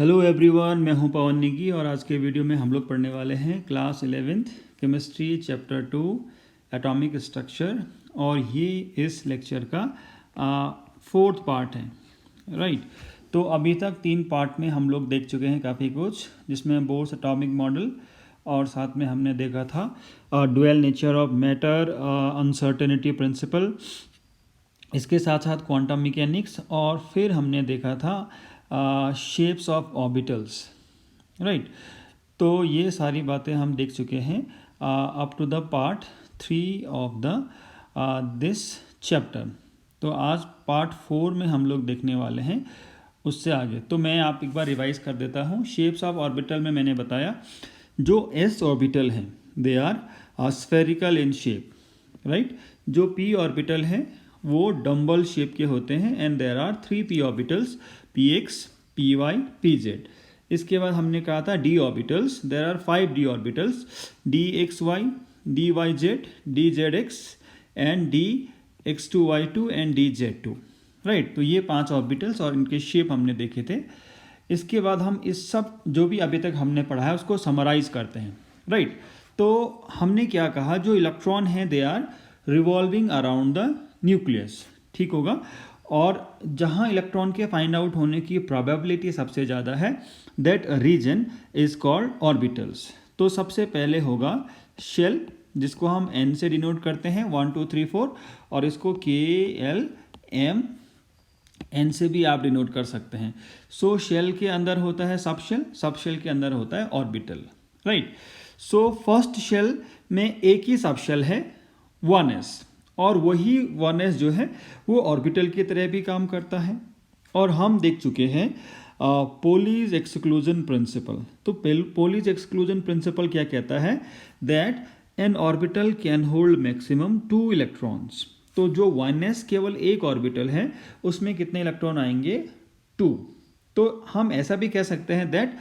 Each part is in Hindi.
हेलो एवरीवन, मैं हूं पवन नेगी और आज के वीडियो में हम लोग पढ़ने वाले हैं class 11th chemistry chapter 2 atomic structure. और ये इस लेक्चर का फोर्थ पार्ट है, राइट। तो अभी तक 3 पार्ट में हम लोग देख चुके हैं काफ़ी कुछ, जिसमें बोर्स एटॉमिक मॉडल और साथ में हमने देखा था dual nature of matter, uncertainty principle, इसके साथ साथ क्वांटम मैकेनिक्स, और फिर हमने देखा था शेप्स ऑफ ऑर्बिटल्स, राइट। तो ये सारी बातें हम देख चुके हैं up to the part 3 of the this chapter. तो आज पार्ट 4 में हम लोग देखने वाले हैं उससे आगे। तो मैं आप एक बार रिवाइज कर देता हूँ। शेप्स ऑफ ऑर्बिटल में मैंने बताया जो एस ऑर्बिटल हैं they are spherical in shape, right. जो पी ऑर्बिटल हैं वो डम्बल शेप के होते हैं and there are 3 p orbitals, p x, p y, p z. इसके बाद हमने कहा था d orbitals, there are 5 d orbitals, d x y, d y z, d z x and d x two y two and d z two, right. तो ये 5 ऑर्बिटल्स और इनके शेप हमने देखे थे। इसके बाद हम इस सब जो भी अभी तक हमने पढ़ा है उसको समराइज करते हैं, राइट। तो हमने क्या कहा, जो इलेक्ट्रॉन हैं they are revolving around the nucleus, ठीक होगा। और जहां इलेक्ट्रॉन के फाइंड आउट होने की प्रोबेबिलिटी सबसे ज़्यादा है, that region is called orbitals. तो सबसे पहले होगा शेल, जिसको हम एन से डिनोट करते हैं, 1 2 3 4, और इसको के एल एम एन से भी आप डिनोट कर सकते हैं। सो शेल के अंदर होता है सबशेल, सबशेल के अंदर होता है orbital, right. So first shell में एक ही सबशेल है 1s, और वही 1s जो है वो ऑर्बिटल की तरह भी काम करता है। और हम देख चुके हैं पोलीज एक्सक्लूजन प्रिंसिपल। तो पोलीज एक्सक्लूजन प्रिंसिपल क्या कहता है, that N orbital can hold maximum 2 electrons. तो जो 1s केवल एक ऑर्बिटल है उसमें कितने इलेक्ट्रॉन आएंगे, 2। तो हम ऐसा भी कह सकते हैं that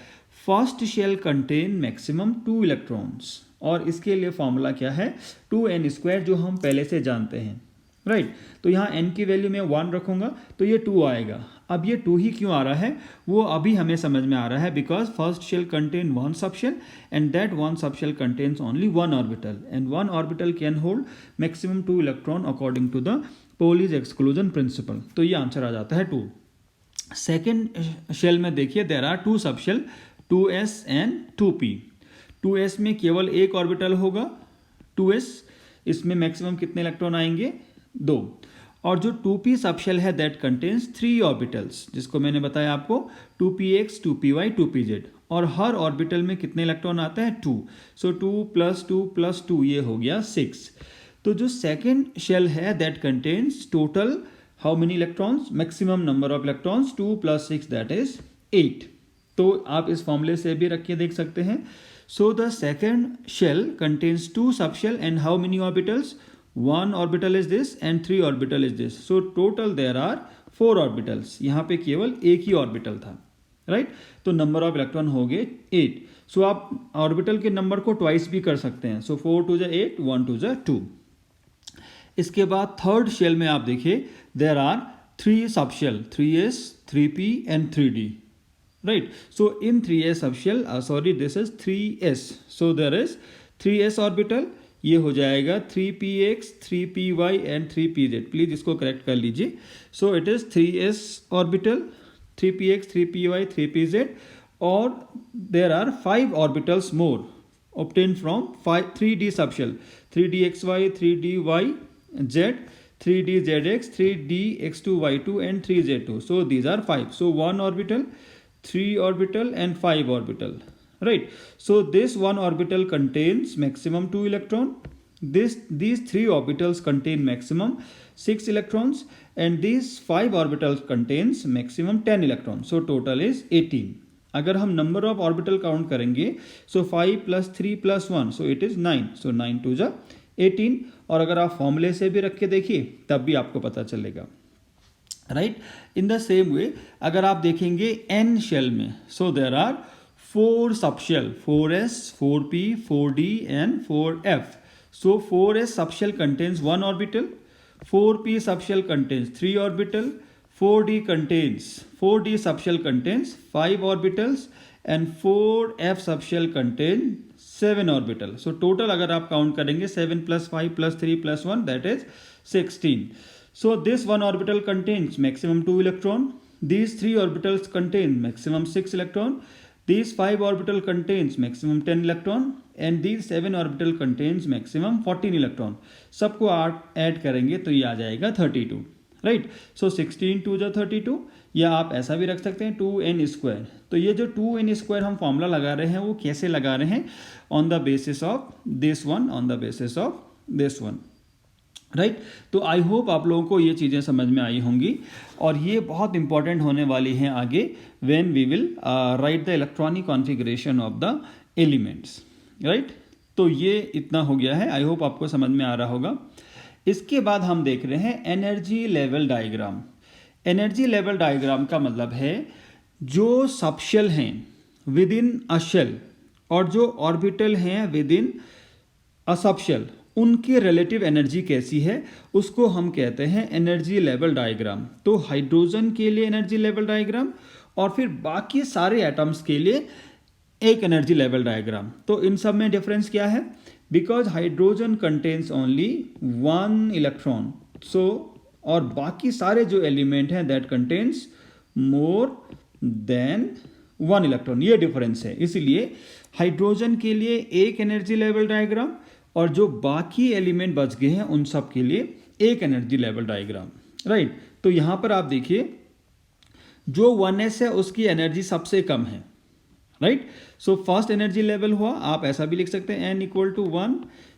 first shell contain maximum 2 electrons, और इसके लिए फॉर्मूला क्या है, 2n², जो हम पहले से जानते हैं, राइट। तो यहाँ n की वैल्यू मैं 1 रखूंगा तो ये 2 आएगा। अब ये 2 ही क्यों आ रहा है वो अभी हमें समझ में आ रहा है, because first shell contain 1 subshell and that 1 subshell contains only 1 orbital and 1 orbital can hold maximum 2 electron according to the Pauli's exclusion principle. तो ये आंसर आ जाता है 2। सेकेंड शेल में देखिए there are 2 subshell, 2s and 2p। 2s में केवल एक ऑर्बिटल होगा 2s, इसमें मैक्सिमम कितने इलेक्ट्रॉन आएंगे, 2। और जो 2p सबशेल है दैट कंटेन्स 3 ऑर्बिटल्स, जिसको मैंने बताया आपको 2px, 2py, 2pz, और हर ऑर्बिटल में कितने इलेक्ट्रॉन आता है, 2। सो 2 + 2 + 2 ये हो गया 6। तो जो सेकेंड शेल है that contains total how many electrons, maximum number of electrons 2 + 6 that is 8। तो आप इस फॉर्मूले से भी रख के देख सकते हैं। So the second shell contains 2 subshell and how many orbitals? 1 orbital is this and 3 orbital is this. So total there are 4 orbitals. यहाँ पे केवल एक ही ऑर्बिटल था, राइट। तो नंबर ऑफ इलेक्ट्रॉन हो गए 8। सो आप ऑर्बिटल के नंबर को ट्वाइस भी कर सकते हैं। सो 4 2 8, 1 2 2। इसके बाद थर्ड शेल में आप देखिए there are 3 subshell, 3s, 3p and 3d. Right, so in 3s subshell, this is 3s, so there is 3s orbital, ये हो जाएगा 3px, 3py and 3pz। Please इसको करेक्ट कर लीजिए। So it is 3s orbital, 3px, 3py, 3pz, और there are 5 orbitals more obtained from 3d subshell, 3dxy, 3dy z, 3dzx, 3dx2y2 and 3z2। so these are 5, so 1 orbital, 3 orbital and 5 orbital, right. So this 1 orbital contains maximum 2 electron, these 3 orbitals contain maximum 6 electrons and these 5 orbitals contains maximum 10 electrons, so total is 18। अगर हम number of orbital count करेंगे, so 5 + 3 + 1, so it is 9, so 9 2 18। और अगर आप फॉर्मूले से भी रख के देखिए तब भी आपको पता चलेगा, right. In the same way अगर आप देखेंगे एन शेल में, so there are 4 subshell, 4s, 4p, 4d and 4f। So 4s subshell contains 1 orbital, 4p subshell contains 3 orbital, 4d contains 4d subshell contains 5 orbitals and 4f subshell contain 7 orbital. So total अगर आप काउंट करेंगे 7 plus 5 plus 3 plus 1 that is 16. So this one orbital contains maximum 2 electron. These 3 orbitals contain maximum 6 electron. These 5 orbital contains maximum 10 electron and these 7 orbital contains maximum 14 electron. सबको आप ऐड करेंगे तो ये आ जाएगा 32, राइट. सो 16 2 जो 32, या आप ऐसा भी रख सकते हैं 2n स्क्वायर. तो ये जो 2n स्क्वायर हम फॉर्मूला लगा रहे हैं वो कैसे लगा रहे हैं? On the basis of this one, on the basis of this one, right. तो आई होप आप लोगों को ये चीज़ें समझ में आई होंगी और ये बहुत इंपॉर्टेंट होने वाली हैं आगे when we will write the electronic configuration of the elements, right. तो ये इतना हो गया है, आई होप आपको समझ में आ रहा होगा. इसके बाद हम देख रहे हैं energy level diagram. Energy level diagram का मतलब है जो सबशेल हैं विद इन अ शेल और जो ऑर्बिटल हैं विद इन अ सबशेल, उनकी रिलेटिव एनर्जी कैसी है उसको हम कहते हैं एनर्जी लेवल डायग्राम. तो हाइड्रोजन के लिए एनर्जी लेवल डायग्राम और फिर बाकी सारे एटम्स के लिए एक एनर्जी लेवल डायग्राम. तो इन सब में डिफरेंस क्या है? Because hydrogen contains only 1 electron, so और बाकी सारे जो एलिमेंट हैं that contains more than 1 electron. ये डिफरेंस है. इसलिए हाइड्रोजन के लिए एक एनर्जी लेवल डायग्राम और जो बाकी एलिमेंट बच गए हैं उन सब के लिए एक एनर्जी लेवल डायग्राम, राइट. तो यहां पर आप देखिए जो 1s है उसकी एनर्जी सबसे कम है, right. So first energy level हुआ, आप ऐसा भी लिख सकते हैं n इक्वल टू 1,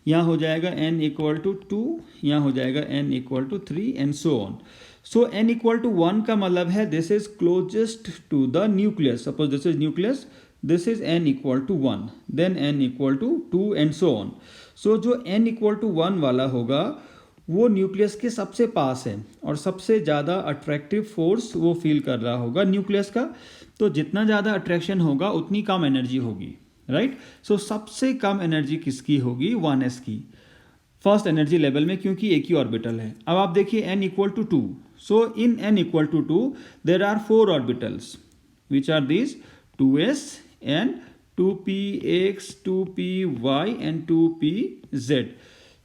यहाँ हो जाएगा n इक्वल टू 2, यहाँ हो जाएगा n equal to 3 and so on. So n equal to 1 का मतलब है this is closest to the nucleus. Suppose this is nucleus, this is n equal to 1, then n equal to 2 and so on. So जो n इक्वल टू 1 वाला होगा वो न्यूक्लियस के सबसे पास है और सबसे ज़्यादा अट्रैक्टिव फोर्स वो फील कर रहा होगा न्यूक्लियस का. तो जितना ज़्यादा अट्रैक्शन होगा उतनी कम एनर्जी होगी, राइट. सो सबसे कम एनर्जी किसकी होगी? 1s की, फर्स्ट एनर्जी लेवल में, क्योंकि एक ही ऑर्बिटल है. अब आप देखिए n equal to 2. So in n equal to 2 there are 4 orbitals which are this 2s and 2px, 2py and 2pz.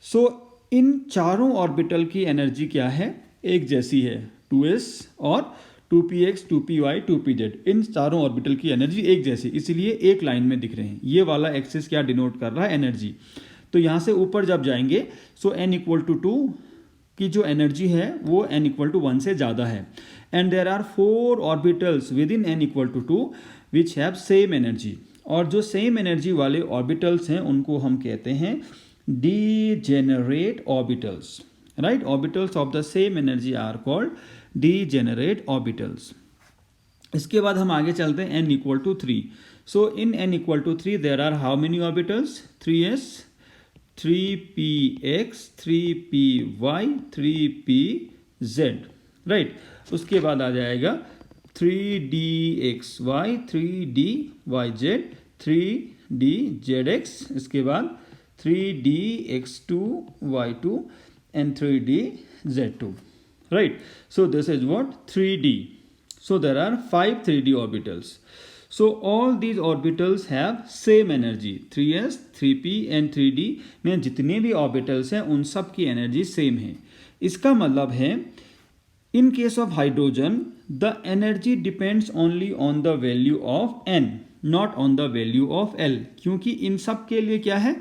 So in चारों ऑर्बिटल की एनर्जी क्या है? एक जैसी है, 2s और 2px, 2py, 2pz. इन चारों ऑर्बिटल की एनर्जी एक जैसी, इसीलिए एक लाइन में दिख रहे हैं. ये वाला एक्सिस क्या डिनोट कर रहा है? एनर्जी. तो यहाँ से ऊपर जब जाएंगे सो n इक्वल टू 2 की जो एनर्जी है वो n इक्वल टू 1 से ज़्यादा है. And there are 4 orbitals within n equal to 2 which have same energy. और जो सेम एनर्जी वाले ऑर्बिटल्स हैं उनको हम कहते हैं degenerate orbitals, right. Orbitals of the same energy are called degenerate orbitals. इसके बाद हम आगे चलते हैं n equal to 3. So in n equal to 3 there are how many orbitals? 3s, 3px, 3py, 3pz, right. उसके बाद आ जाएगा 3dxy, 3dyz, 3dzx. इसके बाद 3dx2, y2 and 3dz2, right. So this is what 3d. So there are 5 3d orbitals. So all these orbitals have same energy. 3s, 3p and 3d में जितने भी orbitals हैं उन सब की energy same है. इसका मतलब है in case of hydrogen the energy depends only on the value of n, not on the value of L. क्योंकि इन सब के लिए क्या है?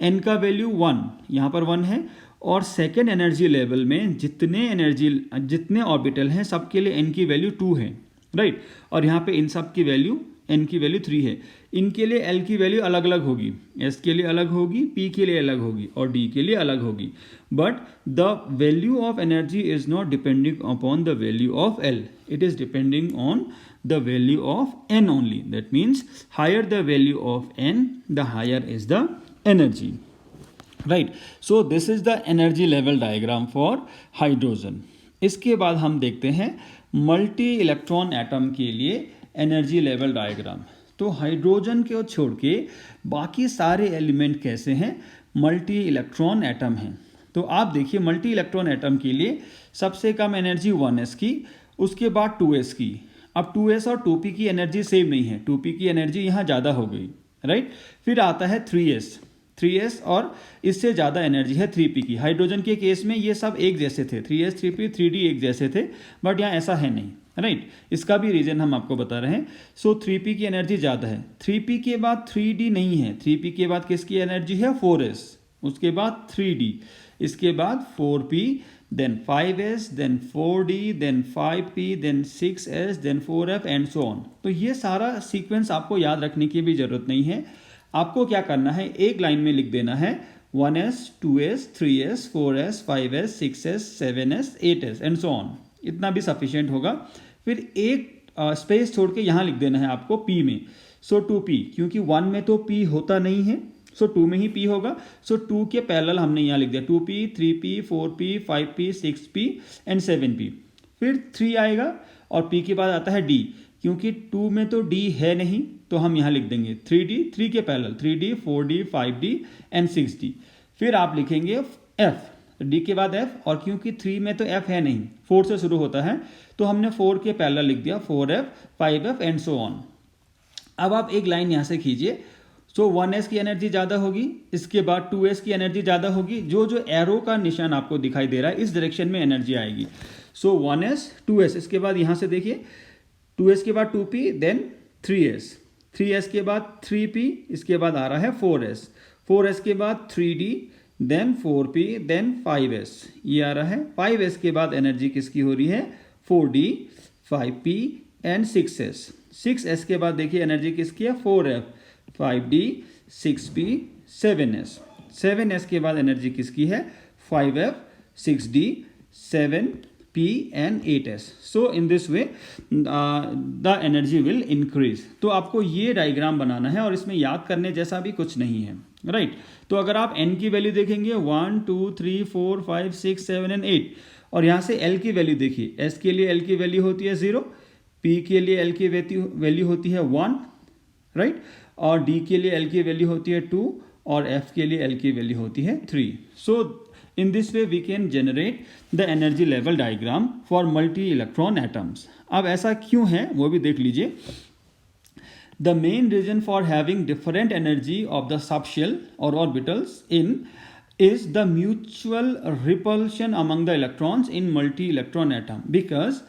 n का वैल्यू 1, यहाँ पर 1 है. और सेकेंड एनर्जी लेवल में जितने ऑर्बिटल हैं सबके लिए n की वैल्यू 2 है, राइट. और यहाँ पे इन सब की वैल्यू n की वैल्यू 3 है. इनके लिए L की वैल्यू अलग अलग होगी, S के लिए अलग होगी, P के लिए अलग होगी और D के लिए अलग होगी. But the value of energy is not depending upon the value of L. It is depending on the value of n only. That means higher the value of n, the higher is the energy, right. So this is the energy level diagram for hydrogen. इसके बाद हम देखते हैं मल्टी इलेक्ट्रॉन एटम के लिए एनर्जी लेवल डायग्राम. तो हाइड्रोजन को छोड़ के बाकी सारे एलिमेंट कैसे हैं? मल्टी इलेक्ट्रॉन एटम हैं. तो आप देखिए मल्टी इलेक्ट्रॉन एटम के लिए सबसे कम एनर्जी 1s की, उसके बाद 2s की। अब 2s और 2p की एनर्जी सेम नहीं है, 2p की एनर्जी यहाँ ज़्यादा हो गई, राइट। फिर आता है 3s और इससे ज़्यादा एनर्जी है 3p की। हाइड्रोजन के केस में ये सब एक जैसे थे, 3s 3p 3d एक जैसे थे, बट यहाँ ऐसा है नहीं, राइट। इसका भी रीज़न हम आपको बता रहे हैं। सो 3p की एनर्जी ज़्यादा है, 3p के बाद 3d नहीं है, 3p के बाद किसकी एनर्जी है 4s, उसके बाद 3d, इसके बाद 4p, then 5s, then 4d, then 5p, then 6s, then 4f and so on। तो ये सारा सीक्वेंस आपको याद रखने की भी ज़रूरत नहीं है। आपको क्या करना है, एक लाइन में लिख देना है 1s, 2s, 3s, 4s, 5s, 6s, 7s, 8s and so on. इतना भी सफिशिएंट होगा। फिर एक स्पेस छोड़ के यहाँ लिख देना है आपको p में। सो 2p, क्योंकि 1 में तो p होता नहीं है, सो 2 में ही p होगा। सो 2 के पैरेलल हमने यहाँ लिख दिया 2p, 3p, 4p, 5p, 6p and 7p। फिर 3 आएगा और p के बाद आता है d, क्योंकि 2 में तो d है नहीं, तो हम यहाँ लिख देंगे 3d, 3 के parallel 3d, 4d, 5d and 6d। फिर आप लिखेंगे f, d के बाद f, और क्योंकि 3 में तो f है नहीं, 4 से शुरू होता है, तो हमने 4 के पैरेलल लिख दिया 4f, 5f and so on. अब आप एक लाइन यहाँ से खींचिए। सो 1s की एनर्जी ज़्यादा होगी, इसके बाद 2s की एनर्जी ज़्यादा होगी, जो एरो का निशान आपको दिखाई दे रहा है इस डायरेक्शन में एनर्जी आएगी। सो 1s, 2s, इसके बाद यहाँ से देखिए 2s के बाद 2p, देन 3s, 3s के बाद 3p, इसके बाद आ रहा है 4s, 4s के बाद 3d, then 4p, then 5s, ये आ रहा है। 5s के बाद एनर्जी किसकी हो रही है 4d, 5p and 6s, 6s के बाद देखिए एनर्जी किसकी है 4f, 5d, 6p, 7s, 7s के बाद एनर्जी किसकी है 5f, 6d, 7p and 8s। So in this way the energy will increase. तो आपको ये डायग्राम बनाना है और इसमें याद करने जैसा भी कुछ नहीं है, राइट। तो अगर आप n की वैल्यू देखेंगे 1 2 3 4 5 6 7 एंड 8, और यहाँ से l की वैल्यू देखिए, s के लिए l की वैल्यू होती है 0, p के लिए l की वैल्यू होती है 1, राइट, और d के लिए l की वैल्यू होती है 2, और f के लिए l की वैल्यू होती है 3। So in this way we can generate the energy level diagram for multi electron atoms. अब ऐसा क्यों है वो भी देख लीजिए। The main reason for having different energy of the subshell or orbitals is the mutual repulsion among the electrons in multi-electron atom, because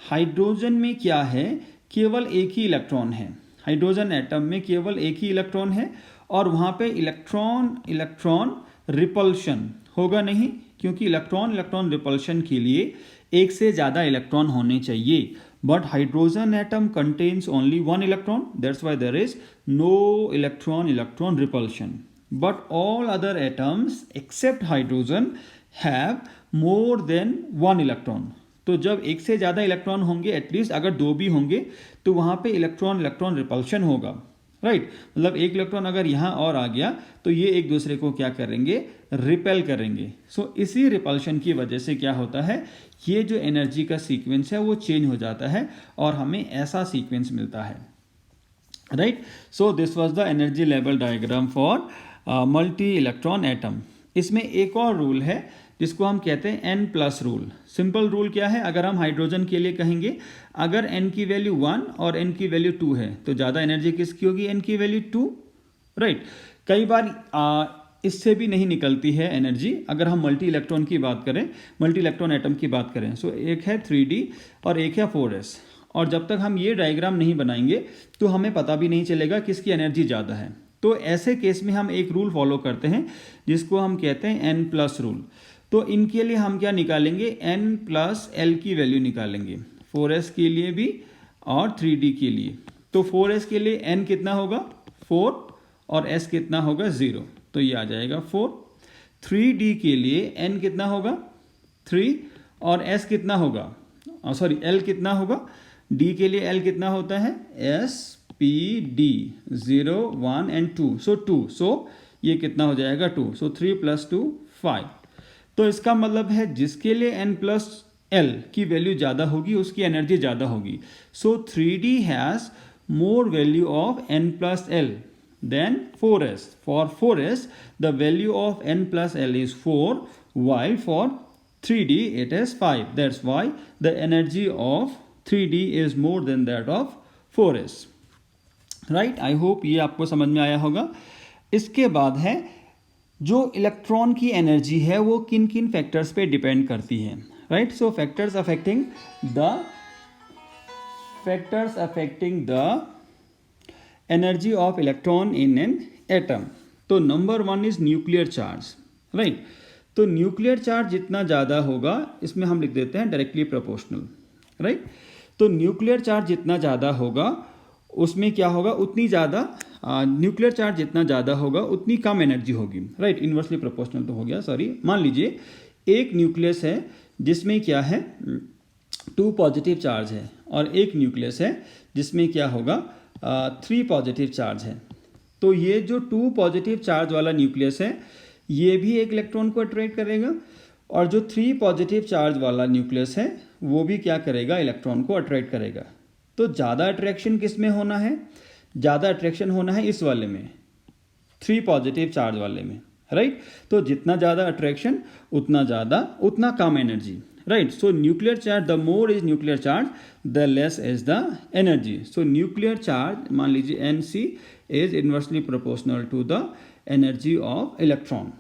hydrogen में क्या है, केवल एक ही इलेक्ट्रॉन है, हाइड्रोजन एटम में केवल एक ही इलेक्ट्रॉन है, और वहाँ पे इलेक्ट्रॉन रिपल्शन होगा नहीं, क्योंकि इलेक्ट्रॉन रिपल्शन के लिए एक से ज़्यादा इलेक्ट्रॉन होने चाहिए। But hydrogen atom contains only one electron, that's why there is no electron repulsion. But all other atoms except hydrogen have more than one electron. तो जब एक से ज़्यादा इलेक्ट्रॉन होंगे, एटलीस्ट अगर 2 भी होंगे, तो वहाँ पे इलेक्ट्रॉन रिपल्शन होगा, राइट। मतलब एक इलेक्ट्रॉन अगर यहाँ और आ गया तो ये एक दूसरे को क्या करेंगे, रिपेल करेंगे। सो इसी रिपल्शन की वजह से क्या होता है, ये जो एनर्जी का सीक्वेंस है वो चेंज हो जाता है और हमें ऐसा सीक्वेंस मिलता है, right. So this was the energy level diagram for multi electron atom. इसमें एक और रूल है जिसको हम कहते हैं n+ रूल। सिंपल रूल क्या है, अगर हम हाइड्रोजन के लिए कहेंगे, अगर n की वैल्यू 1 और n की वैल्यू 2 है तो ज़्यादा एनर्जी किसकी होगी, n की वैल्यू 2, राइट। कई बार इससे भी नहीं निकलती है एनर्जी अगर हम मल्टी इलेक्ट्रॉन की बात करें, मल्टी इलेक्ट्रॉन एटम की बात करें। सो एक है 3d और एक है 4s, और जब तक हम ये डायग्राम नहीं बनाएंगे तो हमें पता भी नहीं चलेगा किसकी एनर्जी ज़्यादा है। तो ऐसे केस में हम एक रूल फॉलो करते हैं जिसको हम कहते हैं n+ रूल। तो इनके लिए हम क्या निकालेंगे, n+l की वैल्यू निकालेंगे, 4s के लिए भी और 3d के लिए। तो 4s के लिए n कितना होगा 4 और s कितना होगा 0, तो ये आ जाएगा 4। 3d के लिए n कितना होगा 3 और s कितना होगा, सॉरी l कितना होगा, d के लिए l कितना होता है s p d 0 1 एंड 2, सो 2, सो ये कितना हो जाएगा 2, सो 3 + 2 5। तो इसका मतलब है जिसके लिए n+l की वैल्यू ज़्यादा होगी उसकी एनर्जी ज़्यादा होगी। So 3d has more value of n+l than 4s. For 4s, the value of n+l is 4, while for 3D it is 5. That's why the energy of 3D is more than that of 4s. Right, I hope ये आपको समझ में आया होगा. इसके बाद है जो इलेक्ट्रॉन की एनर्जी है वो किन किन फैक्टर्स पे डिपेंड करती है. Right, so factors affecting the energy of electron in an atom. तो number 1 is nuclear charge. Right, तो न्यूक्लियर चार्ज जितना ज़्यादा होगा, इसमें हम लिख देते हैं डायरेक्टली प्रोपोर्शनल. राइट, तो न्यूक्लियर चार्ज जितना ज़्यादा होगा उसमें क्या होगा, उतनी ज़्यादा न्यूक्लियर चार्ज जितना ज़्यादा होगा उतनी कम एनर्जी होगी. राइट, इन्वर्सली प्रोपोर्शनल तो हो गया, सॉरी. मान लीजिए एक न्यूक्लियस है जिसमें क्या है 2 पॉजिटिव चार्ज है और एक न्यूक्लियस है जिसमें क्या होगा 3 पॉजिटिव चार्ज है. तो ये जो 2 पॉजिटिव चार्ज वाला न्यूक्लियस है ये भी एक इलेक्ट्रॉन को अट्रैक्ट करेगा और जो 3 पॉजिटिव चार्ज वाला न्यूक्लियस है वो भी क्या करेगा, इलेक्ट्रॉन को अट्रैक्ट करेगा. तो ज़्यादा अट्रैक्शन किस में होना है, ज़्यादा अट्रैक्शन होना है इस वाले में, 3 पॉजिटिव चार्ज वाले में. राइट, तो जितना ज़्यादा अट्रैक्शन उतना कम energy. Right, so nuclear charge, the more is nuclear charge the less is the energy. So nuclear charge मान लीजिए NC is inversely proportional to the energy of electron.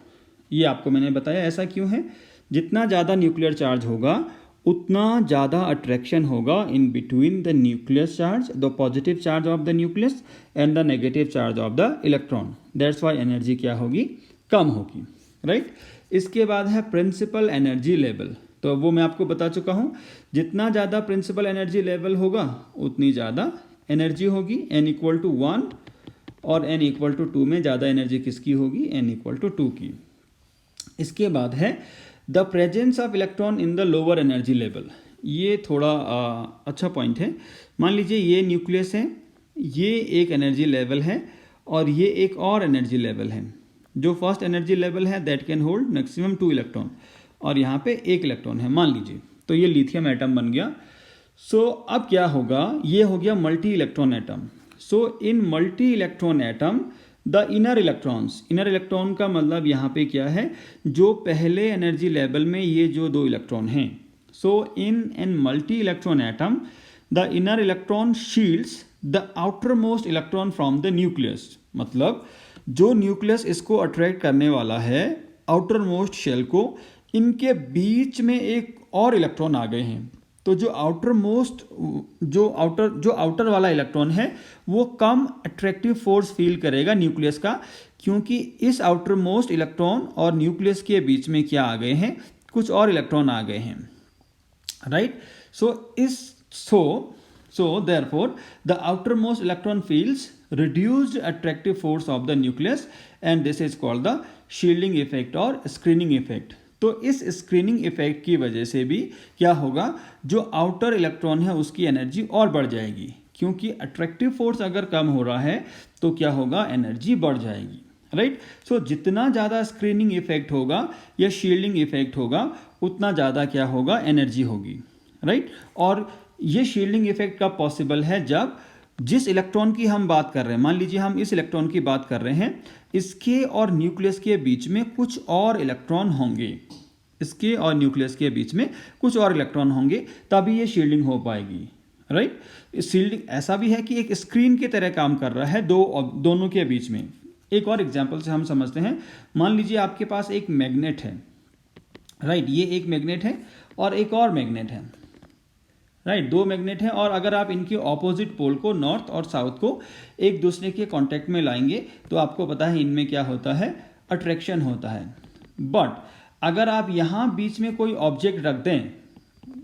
ये आपको मैंने बताया ऐसा क्यों है, जितना ज़्यादा न्यूक्लियर चार्ज होगा उतना ज़्यादा अट्रैक्शन होगा in between the nucleus charge, the positive charge of the nucleus and the negative charge of the electron. That's why energy क्या होगी, कम होगी. राइट, इसके बाद है प्रिंसिपल एनर्जी लेवल. तो वो मैं आपको बता चुका हूँ, जितना ज़्यादा प्रिंसिपल एनर्जी लेवल होगा उतनी ज़्यादा एनर्जी होगी. n=1 और n=2 में ज़्यादा एनर्जी किसकी होगी, n=2 की. इसके बाद है the presence of electron in the lower energy level. ये थोड़ा अच्छा पॉइंट है. मान लीजिए ये न्यूक्लियस है, ये एक एनर्जी लेवल है और ये एक और एनर्जी लेवल है. जो फर्स्ट एनर्जी लेवल है that can hold maximum 2 electron और यहाँ पे 1 इलेक्ट्रॉन है मान लीजिए. तो ये लिथियम एटम बन गया. सो अब क्या होगा, ये हो गया multi electron atom. So in multi electron atom the inner electron का मतलब यहाँ पे क्या है, जो पहले एनर्जी लेवल में ये जो 2 इलेक्ट्रॉन हैं. So in an multi electron atom the inner electron shields the outermost electron from the nucleus. मतलब जो न्यूक्लियस इसको अट्रैक्ट करने वाला है आउटर मोस्ट शेल को, इनके बीच में एक और इलेक्ट्रॉन आ गए हैं. तो जो आउटर वाला इलेक्ट्रॉन है वो कम अट्रैक्टिव फोर्स फील करेगा न्यूक्लियस का, क्योंकि इस आउटर मोस्ट इलेक्ट्रॉन और न्यूक्लियस के बीच में क्या आ गए हैं, कुछ और इलेक्ट्रॉन आ गए हैं. Right, so therefore the outermost electron feels reduced attractive force of the nucleus and this is called the shielding effect or screening effect. तो इस स्क्रीनिंग इफेक्ट की वजह से भी क्या होगा, जो आउटर इलेक्ट्रॉन है उसकी एनर्जी और बढ़ जाएगी, क्योंकि अट्रैक्टिव फोर्स अगर कम हो रहा है तो क्या होगा, एनर्जी बढ़ जाएगी. राइट, सो जितना ज़्यादा स्क्रीनिंग इफेक्ट होगा या शील्डिंग इफेक्ट होगा उतना ज़्यादा क्या होगा, एनर्जी होगी. राइट, और ये शील्डिंग इफेक्ट कब पॉसिबल है, जब जिस इलेक्ट्रॉन की हम बात कर रहे हैं, मान लीजिए हम इस इलेक्ट्रॉन की बात कर रहे हैं, इसके और न्यूक्लियस के बीच में कुछ और इलेक्ट्रॉन होंगे, इसके और न्यूक्लियस के बीच में कुछ और इलेक्ट्रॉन होंगे, तभी ये शील्डिंग हो पाएगी. राइट, शील्डिंग ऐसा भी है कि एक स्क्रीन की तरह काम कर रहा है दोनों के बीच में. एक और एग्जाम्पल से हम समझते हैं. मान लीजिए आपके पास एक मैग्नेट है. राइट, ये एक मैग्नेट है और एक और मैग्नेट है. राइट, 2 मैग्नेट हैं और अगर आप इनके ऑपोजिट पोल को, नॉर्थ और साउथ को एक दूसरे के कांटेक्ट में लाएंगे तो आपको पता है इनमें क्या होता है, अट्रैक्शन होता है. बट अगर आप यहाँ बीच में कोई ऑब्जेक्ट रख दें,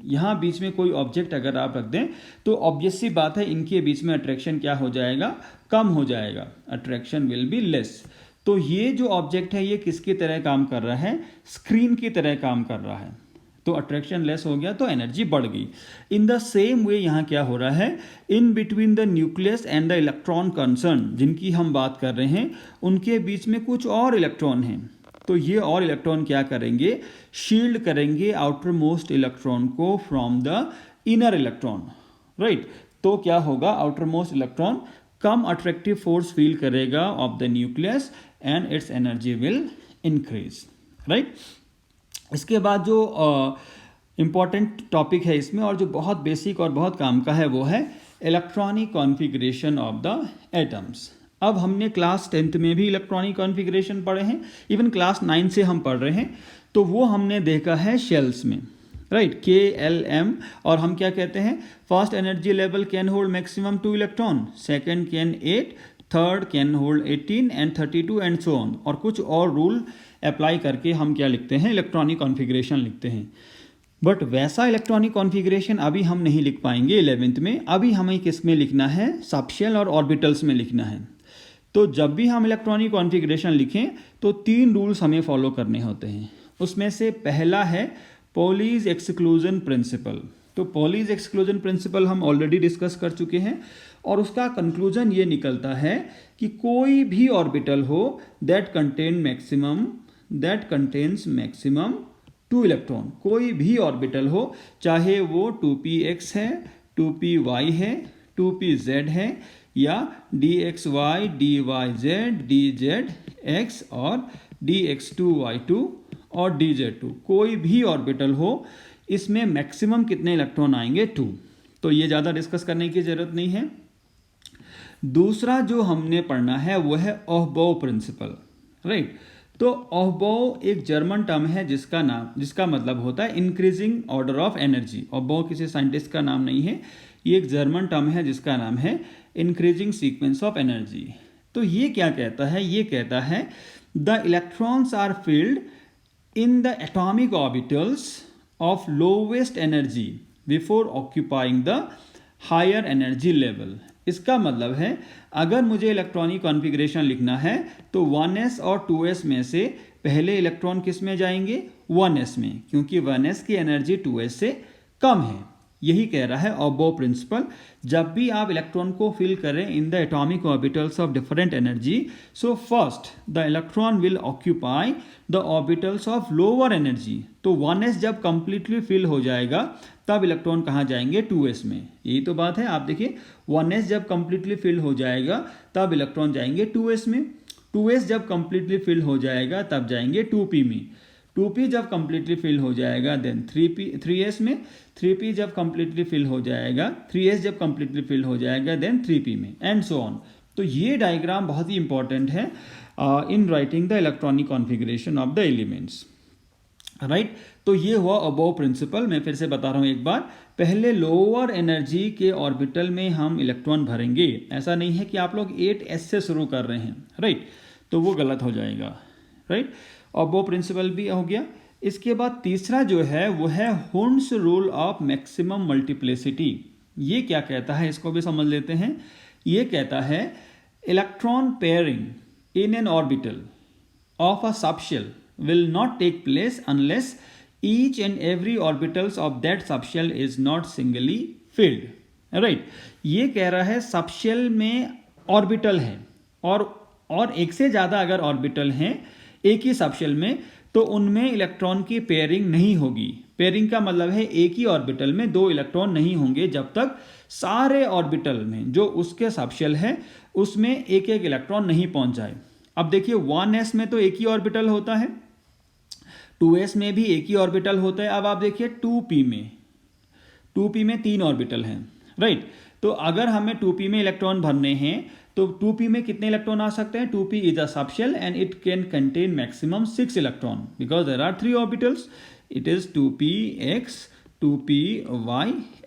यहाँ बीच में कोई ऑब्जेक्ट अगर आप रख दें तो ऑब्वियस सी बात है इनके बीच में अट्रैक्शन क्या हो जाएगा, कम हो जाएगा. Attraction will be less. तो ये जो ऑब्जेक्ट है ये किसकी तरह काम कर रहा है, स्क्रीन की तरह काम कर रहा है. तो अट्रैक्शन लेस हो गया तो एनर्जी बढ़ गई. इन द सेम वे यहाँ क्या हो रहा है, in between the nucleus and the electron concern, जिनकी हम बात कर रहे हैं, उनके बीच में कुछ और इलेक्ट्रॉन हैं. तो ये और इलेक्ट्रॉन क्या करेंगे, शील्ड करेंगे आउटर मोस्ट इलेक्ट्रॉन को from the inner electron. Right, तो क्या होगा, आउटर मोस्ट इलेक्ट्रॉन कम अट्रैक्टिव फोर्स फील करेगा of the nucleus and it's energy will increase. Right, इसके बाद जो इम्पॉर्टेंट टॉपिक है इसमें और जो बहुत बेसिक और बहुत काम का है वो है electronic configuration of the atoms. अब हमने क्लास 10th में भी इलेक्ट्रॉनिक कॉन्फ़िगरेशन पढ़े हैं, इवन क्लास 9 से हम पढ़ रहे हैं, तो वो हमने देखा है शेल्स में, राइट, KLM। और हम क्या कहते हैं, first energy level can hold maximum 2 electron, second can 8, third can hold 18 and 32 and so on. और कुछ और रूल अप्लाई करके हम क्या लिखते हैं, इलेक्ट्रॉनिक कॉन्फ़िगरेशन लिखते हैं। बट वैसा इलेक्ट्रॉनिक कॉन्फ़िगरेशन अभी हम नहीं लिख पाएंगे 11th में। अभी हमें किस में लिखना है, सबशेल और ऑर्बिटल्स में लिखना है। तो जब भी हम इलेक्ट्रॉनिक कॉन्फ़िगरेशन लिखें तो 3 रूल्स हमें फॉलो करने होते हैं। उसमें से पहला है पॉलीज एक्सक्लूजन प्रिंसिपल। तो पॉलीज एक्सक्लूजन प्रिंसिपल हम ऑलरेडी डिस्कस कर चुके हैं और उसका कंक्लूजन ये निकलता है कि कोई भी ऑर्बिटल हो दैट कंटेन्स मैक्सिमम 2 इलेक्ट्रॉन, कोई भी ऑर्बिटल हो, चाहे वो 2px है, 2py है, 2pz है या dxy, dyz, dzx और dx2y2 और dz2, कोई भी ऑर्बिटल हो, इसमें मैक्सिमम कितने इलेक्ट्रॉन आएंगे, 2। तो ये ज़्यादा डिस्कस करने की ज़रूरत नहीं है। दूसरा जो हमने पढ़ना है वो है ऑहबो प्रिंसिपल, राइट। तो ऑहबो एक जर्मन टर्म है जिसका मतलब होता है इंक्रीजिंग ऑर्डर ऑफ एनर्जी। ऑहबो किसी साइंटिस्ट का नाम नहीं है, ये एक जर्मन टर्म है जिसका नाम है इंक्रीजिंग सीक्वेंस ऑफ एनर्जी। तो ये क्या कहता है, ये कहता है the electrons are filled in the atomic orbitals of lowest energy before occupying the higher energy level. इसका मतलब है अगर मुझे इलेक्ट्रॉनिक कॉन्फ़िगरेशन लिखना है तो 1s और 2s में से पहले इलेक्ट्रॉन किस में जाएंगे, 1s में, क्योंकि 1s की एनर्जी 2s से कम है। यही कह रहा है ऑहबो प्रिंसिपल। जब भी आप इलेक्ट्रॉन को फिल करें इन the atomic orbitals of different energy, so first the electron will occupy the orbitals of lower energy. तो 1s जब कंप्लीटली फिल हो जाएगा तब इलेक्ट्रॉन कहाँ जाएंगे, 2s में। यही तो बात है, आप देखिए 1s जब कंप्लीटली फिल हो जाएगा तब इलेक्ट्रॉन जाएंगे 2s में, 2s जब कंप्लीटली फिल हो जाएगा तब जाएंगे 2p में, 2p जब कंप्लीटली फिल हो जाएगा देन 3s में, 3p जब कंप्लीटली फिल हो जाएगा, 3s जब कंप्लीटली फिल हो जाएगा देन 3p में, एंड सो ऑन। तो ये डायग्राम बहुत ही इंपॉर्टेंट है in writing the electronic configuration of the elements, right. तो ये हुआ अबोव प्रिंसिपल। मैं फिर से बता रहा हूँ एक बार, पहले लोअर एनर्जी के ऑर्बिटल में हम इलेक्ट्रॉन भरेंगे। ऐसा नहीं है कि आप लोग 8s से शुरू कर रहे हैं, राइट, तो वो गलत हो जाएगा, राइट। अबोव प्रिंसिपल भी हो गया। इसके बाद तीसरा जो है वो है Hund's rule of maximum multiplicity. ये क्या कहता है, इसको भी समझ लेते हैं। ये कहता है electron pairing in an orbital of a subshell will not take place unless each and every orbitals of that subshell is not singly filled, right। ये कह रहा है सबशेल में ऑर्बिटल है और एक से ज़्यादा अगर ऑर्बिटल हैं एक ही सबशेल में तो उनमें इलेक्ट्रॉन की पेयरिंग नहीं होगी। पेयरिंग का मतलब है एक ही ऑर्बिटल में 2 इलेक्ट्रॉन नहीं होंगे जब तक सारे ऑर्बिटल में जो उसके सबशेल है उसमें एक एक इलेक्ट्रॉन नहीं पहुंच जाए। अब देखिए 1s में तो एक ही ऑर्बिटल होता है, 2s में भी एक ही ऑर्बिटल होता है। अब आप देखिए 2p में 3 ऑर्बिटल हैं, राइट। तो अगर हमें 2p में इलेक्ट्रॉन भरने हैं तो 2p में कितने इलेक्ट्रॉन आ सकते हैं, 2p is a subshell and it can contain maximum 6 electron because there are 3 orbitals. It is 2px, 2py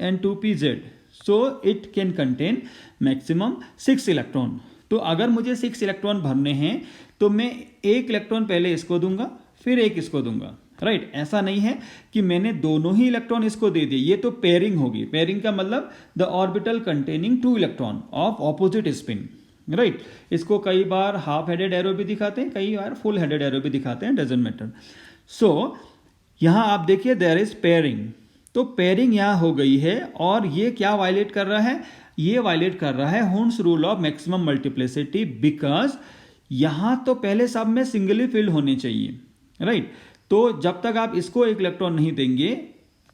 and 2pz, so it can contain maximum 6 electron. तो अगर मुझे 6 इलेक्ट्रॉन भरने हैं तो मैं एक इलेक्ट्रॉन पहले इसको दूंगा फिर एक इसको दूंगा, राइट। ऐसा नहीं है कि मैंने दोनों ही इलेक्ट्रॉन इसको दे दिए, ये तो पेयरिंग होगी। पेयरिंग का मतलब the orbital containing 2 electron of opposite spin, right. इसको कई बार हाफ हेडेड एरो भी दिखाते हैं, कई बार फुल हेडेड एरो भी दिखाते हैं, डजंट मैटर। सो यहां आप देखिए देयर इज पेयरिंग, तो पेयरिंग यहां हो गई है और ये क्या वायलेट कर रहा है, ये वायलेट कर रहा है Hund's rule of maximum multiplicity, because यहां तो पहले सब में सिंगली फिल होने चाहिए, राइट। तो जब तक आप इसको एक इलेक्ट्रॉन नहीं देंगे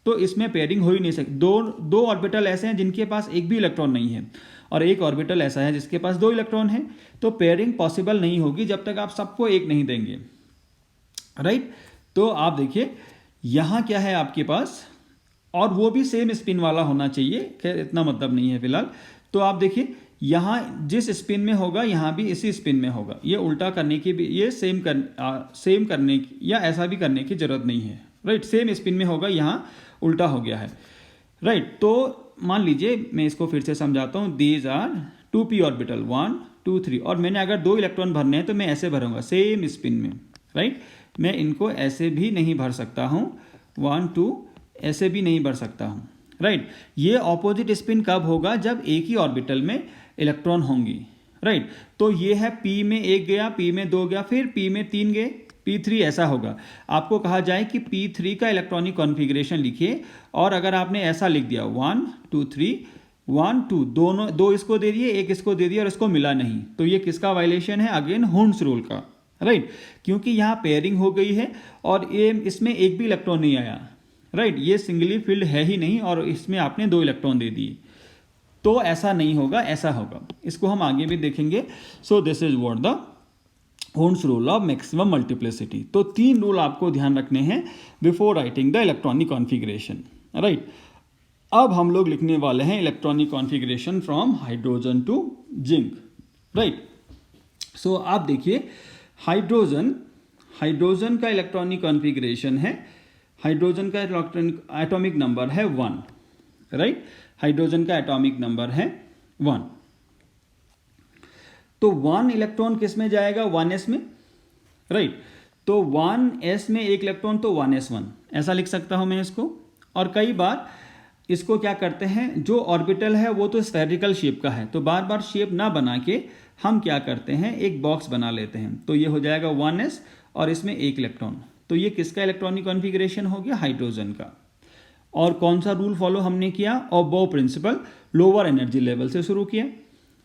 तो इसमें पेयरिंग हो ही नहीं सकती। दो ऑर्बिटल ऐसे हैं जिनके पास एक भी इलेक्ट्रॉन नहीं है और एक ऑर्बिटल ऐसा है जिसके पास 2 इलेक्ट्रॉन है, तो पेयरिंग पॉसिबल नहीं होगी जब तक आप सबको एक नहीं देंगे, राइट। तो आप देखिए यहाँ क्या है आपके पास, और वो भी सेम स्पिन वाला होना चाहिए, खैर इतना मतलब नहीं है फिलहाल। तो आप देखिए यहाँ जिस स्पिन में होगा यहाँ भी इसी स्पिन में होगा, ये उल्टा करने की भी, ये सेम करने की या ऐसा भी करने की जरूरत नहीं है, राइट। सेम स्पिन में होगा, यहाँ उल्टा हो गया है, राइट। तो मान लीजिए मैं इसको फिर से समझाता हूँ, दीज आर 2p ऑर्बिटल 1 2 3, और मैंने अगर 2 इलेक्ट्रॉन भरने हैं तो मैं ऐसे भरूंगा सेम स्पिन में, राइट। मैं इनको ऐसे भी नहीं भर सकता हूँ, 1 2 ऐसे भी नहीं भर सकता हूँ, राइट। ये ऑपोजिट स्पिन कब होगा, जब एक ही ऑर्बिटल में इलेक्ट्रॉन होंगी, राइट। तो ये है p में 1 गया, p में 2 गया, फिर p में 3 गए, p3 ऐसा होगा। आपको कहा जाए कि p3 का इलेक्ट्रॉनिक कॉन्फ़िगरेशन लिखिए, और अगर आपने ऐसा लिख दिया 1 2 3 1 2, दोनों 2 इसको दे दिए, 1 इसको दे दिया और इसको मिला नहीं, तो ये किसका वायलेशन है, अगेन हुंड्स रूल का, राइट। क्योंकि यहाँ पेयरिंग हो गई है और ये इसमें एक भी इलेक्ट्रॉन नहीं आया, राइट। ये सिंगली फिल्ड है ही नहीं और इसमें आपने 2 इलेक्ट्रॉन दे दिए, तो ऐसा नहीं होगा, ऐसा होगा। इसको हम आगे भी देखेंगे। So this is what the Hund's rule of maximum multiplicity. तो 3 रूल आपको ध्यान रखने हैं before writing the electronic configuration, right. अब हम लोग लिखने वाले हैं electronic configuration from hydrogen to zinc, right. So आप देखिए हाइड्रोजन का इलेक्ट्रॉनिक कॉन्फ़िगरेशन है, हाइड्रोजन का इलेक्ट्रॉनिक एटॉमिक नंबर है 1, राइट। हाइड्रोजन का एटॉमिक नंबर है 1। तो 1 इलेक्ट्रॉन किस में जाएगा, 1s में, राइट। तो 1s में 1 इलेक्ट्रॉन, तो 1s1 ऐसा लिख सकता हूं मैं इसको। और कई बार इसको क्या करते हैं, जो ऑर्बिटल है वो तो स्फेरिकल शेप का है, तो बार बार शेप ना बना के हम क्या करते हैं, एक बॉक्स बना लेते हैं। तो ये हो जाएगा 1s और इसमें 1 इलेक्ट्रॉन, तो ये किसका इलेक्ट्रॉनिक कॉन्फ़िगरेशन हो गया, हाइड्रोजन का। और कौन सा रूल फॉलो हमने किया, aufbau principle, lower energy level से शुरू किया,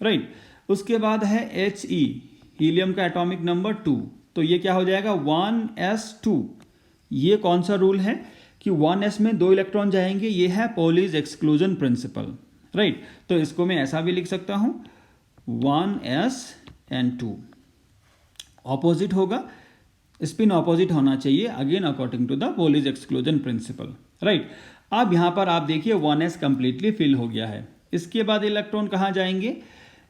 राइट। उसके बाद है He, हीलियम का एटॉमिक नंबर 2, तो ये क्या हो जाएगा 1s2। ये कौन सा रूल है कि 1s में 2 इलेक्ट्रॉन जाएंगे, ये है पॉलीज एक्सक्लूजन प्रिंसिपल, राइट। तो इसको मैं ऐसा भी लिख सकता हूं 1s and 2, ऑपोजिट होगा, स्पिन ऑपोजिट होना चाहिए, again according to the Pauli's exclusion principle, right. अब यहां पर आप देखिए 1s कंप्लीटली फिल हो गया है। इसके बाद इलेक्ट्रॉन कहां जाएंगे,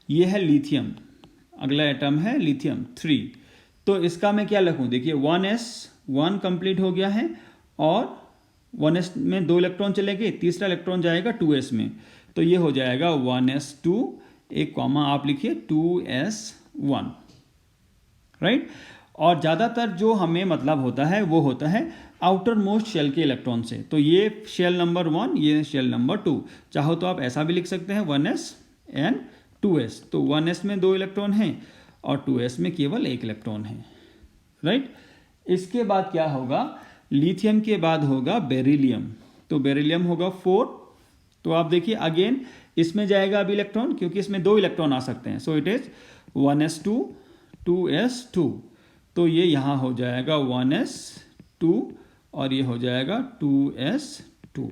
ये है लिथियम, अगला एटम है लिथियम 3। तो इसका मैं क्या लिखूं, देखिए 1s1 कंप्लीट हो गया है और 1s में 2 इलेक्ट्रॉन चले गए, तीसरा इलेक्ट्रॉन जाएगा 2s में, तो ये हो जाएगा 1s2, एक कॉमा आप लिखिए 2s1, राइट। और ज़्यादातर जो हमें मतलब होता है वो होता है आउटर मोस्ट शेल के इलेक्ट्रॉन से, तो ये शेल नंबर 1, ये शेल नंबर 2, चाहो तो आप ऐसा भी लिख सकते हैं 1s एंड 2s। तो 1s में 2 इलेक्ट्रॉन हैं और 2s में केवल 1 इलेक्ट्रॉन है, राइट। इसके बाद क्या होगा, लिथियम के बाद होगा बेरिलियम, तो बेरिलियम होगा 4। तो आप देखिए अगेन इसमें जाएगा अभी इलेक्ट्रॉन, क्योंकि इसमें 2 इलेक्ट्रॉन आ सकते हैं, so it is 1s2 2s2, तो ये यहाँ हो जाएगा 1s2 और ये हो जाएगा 2s2।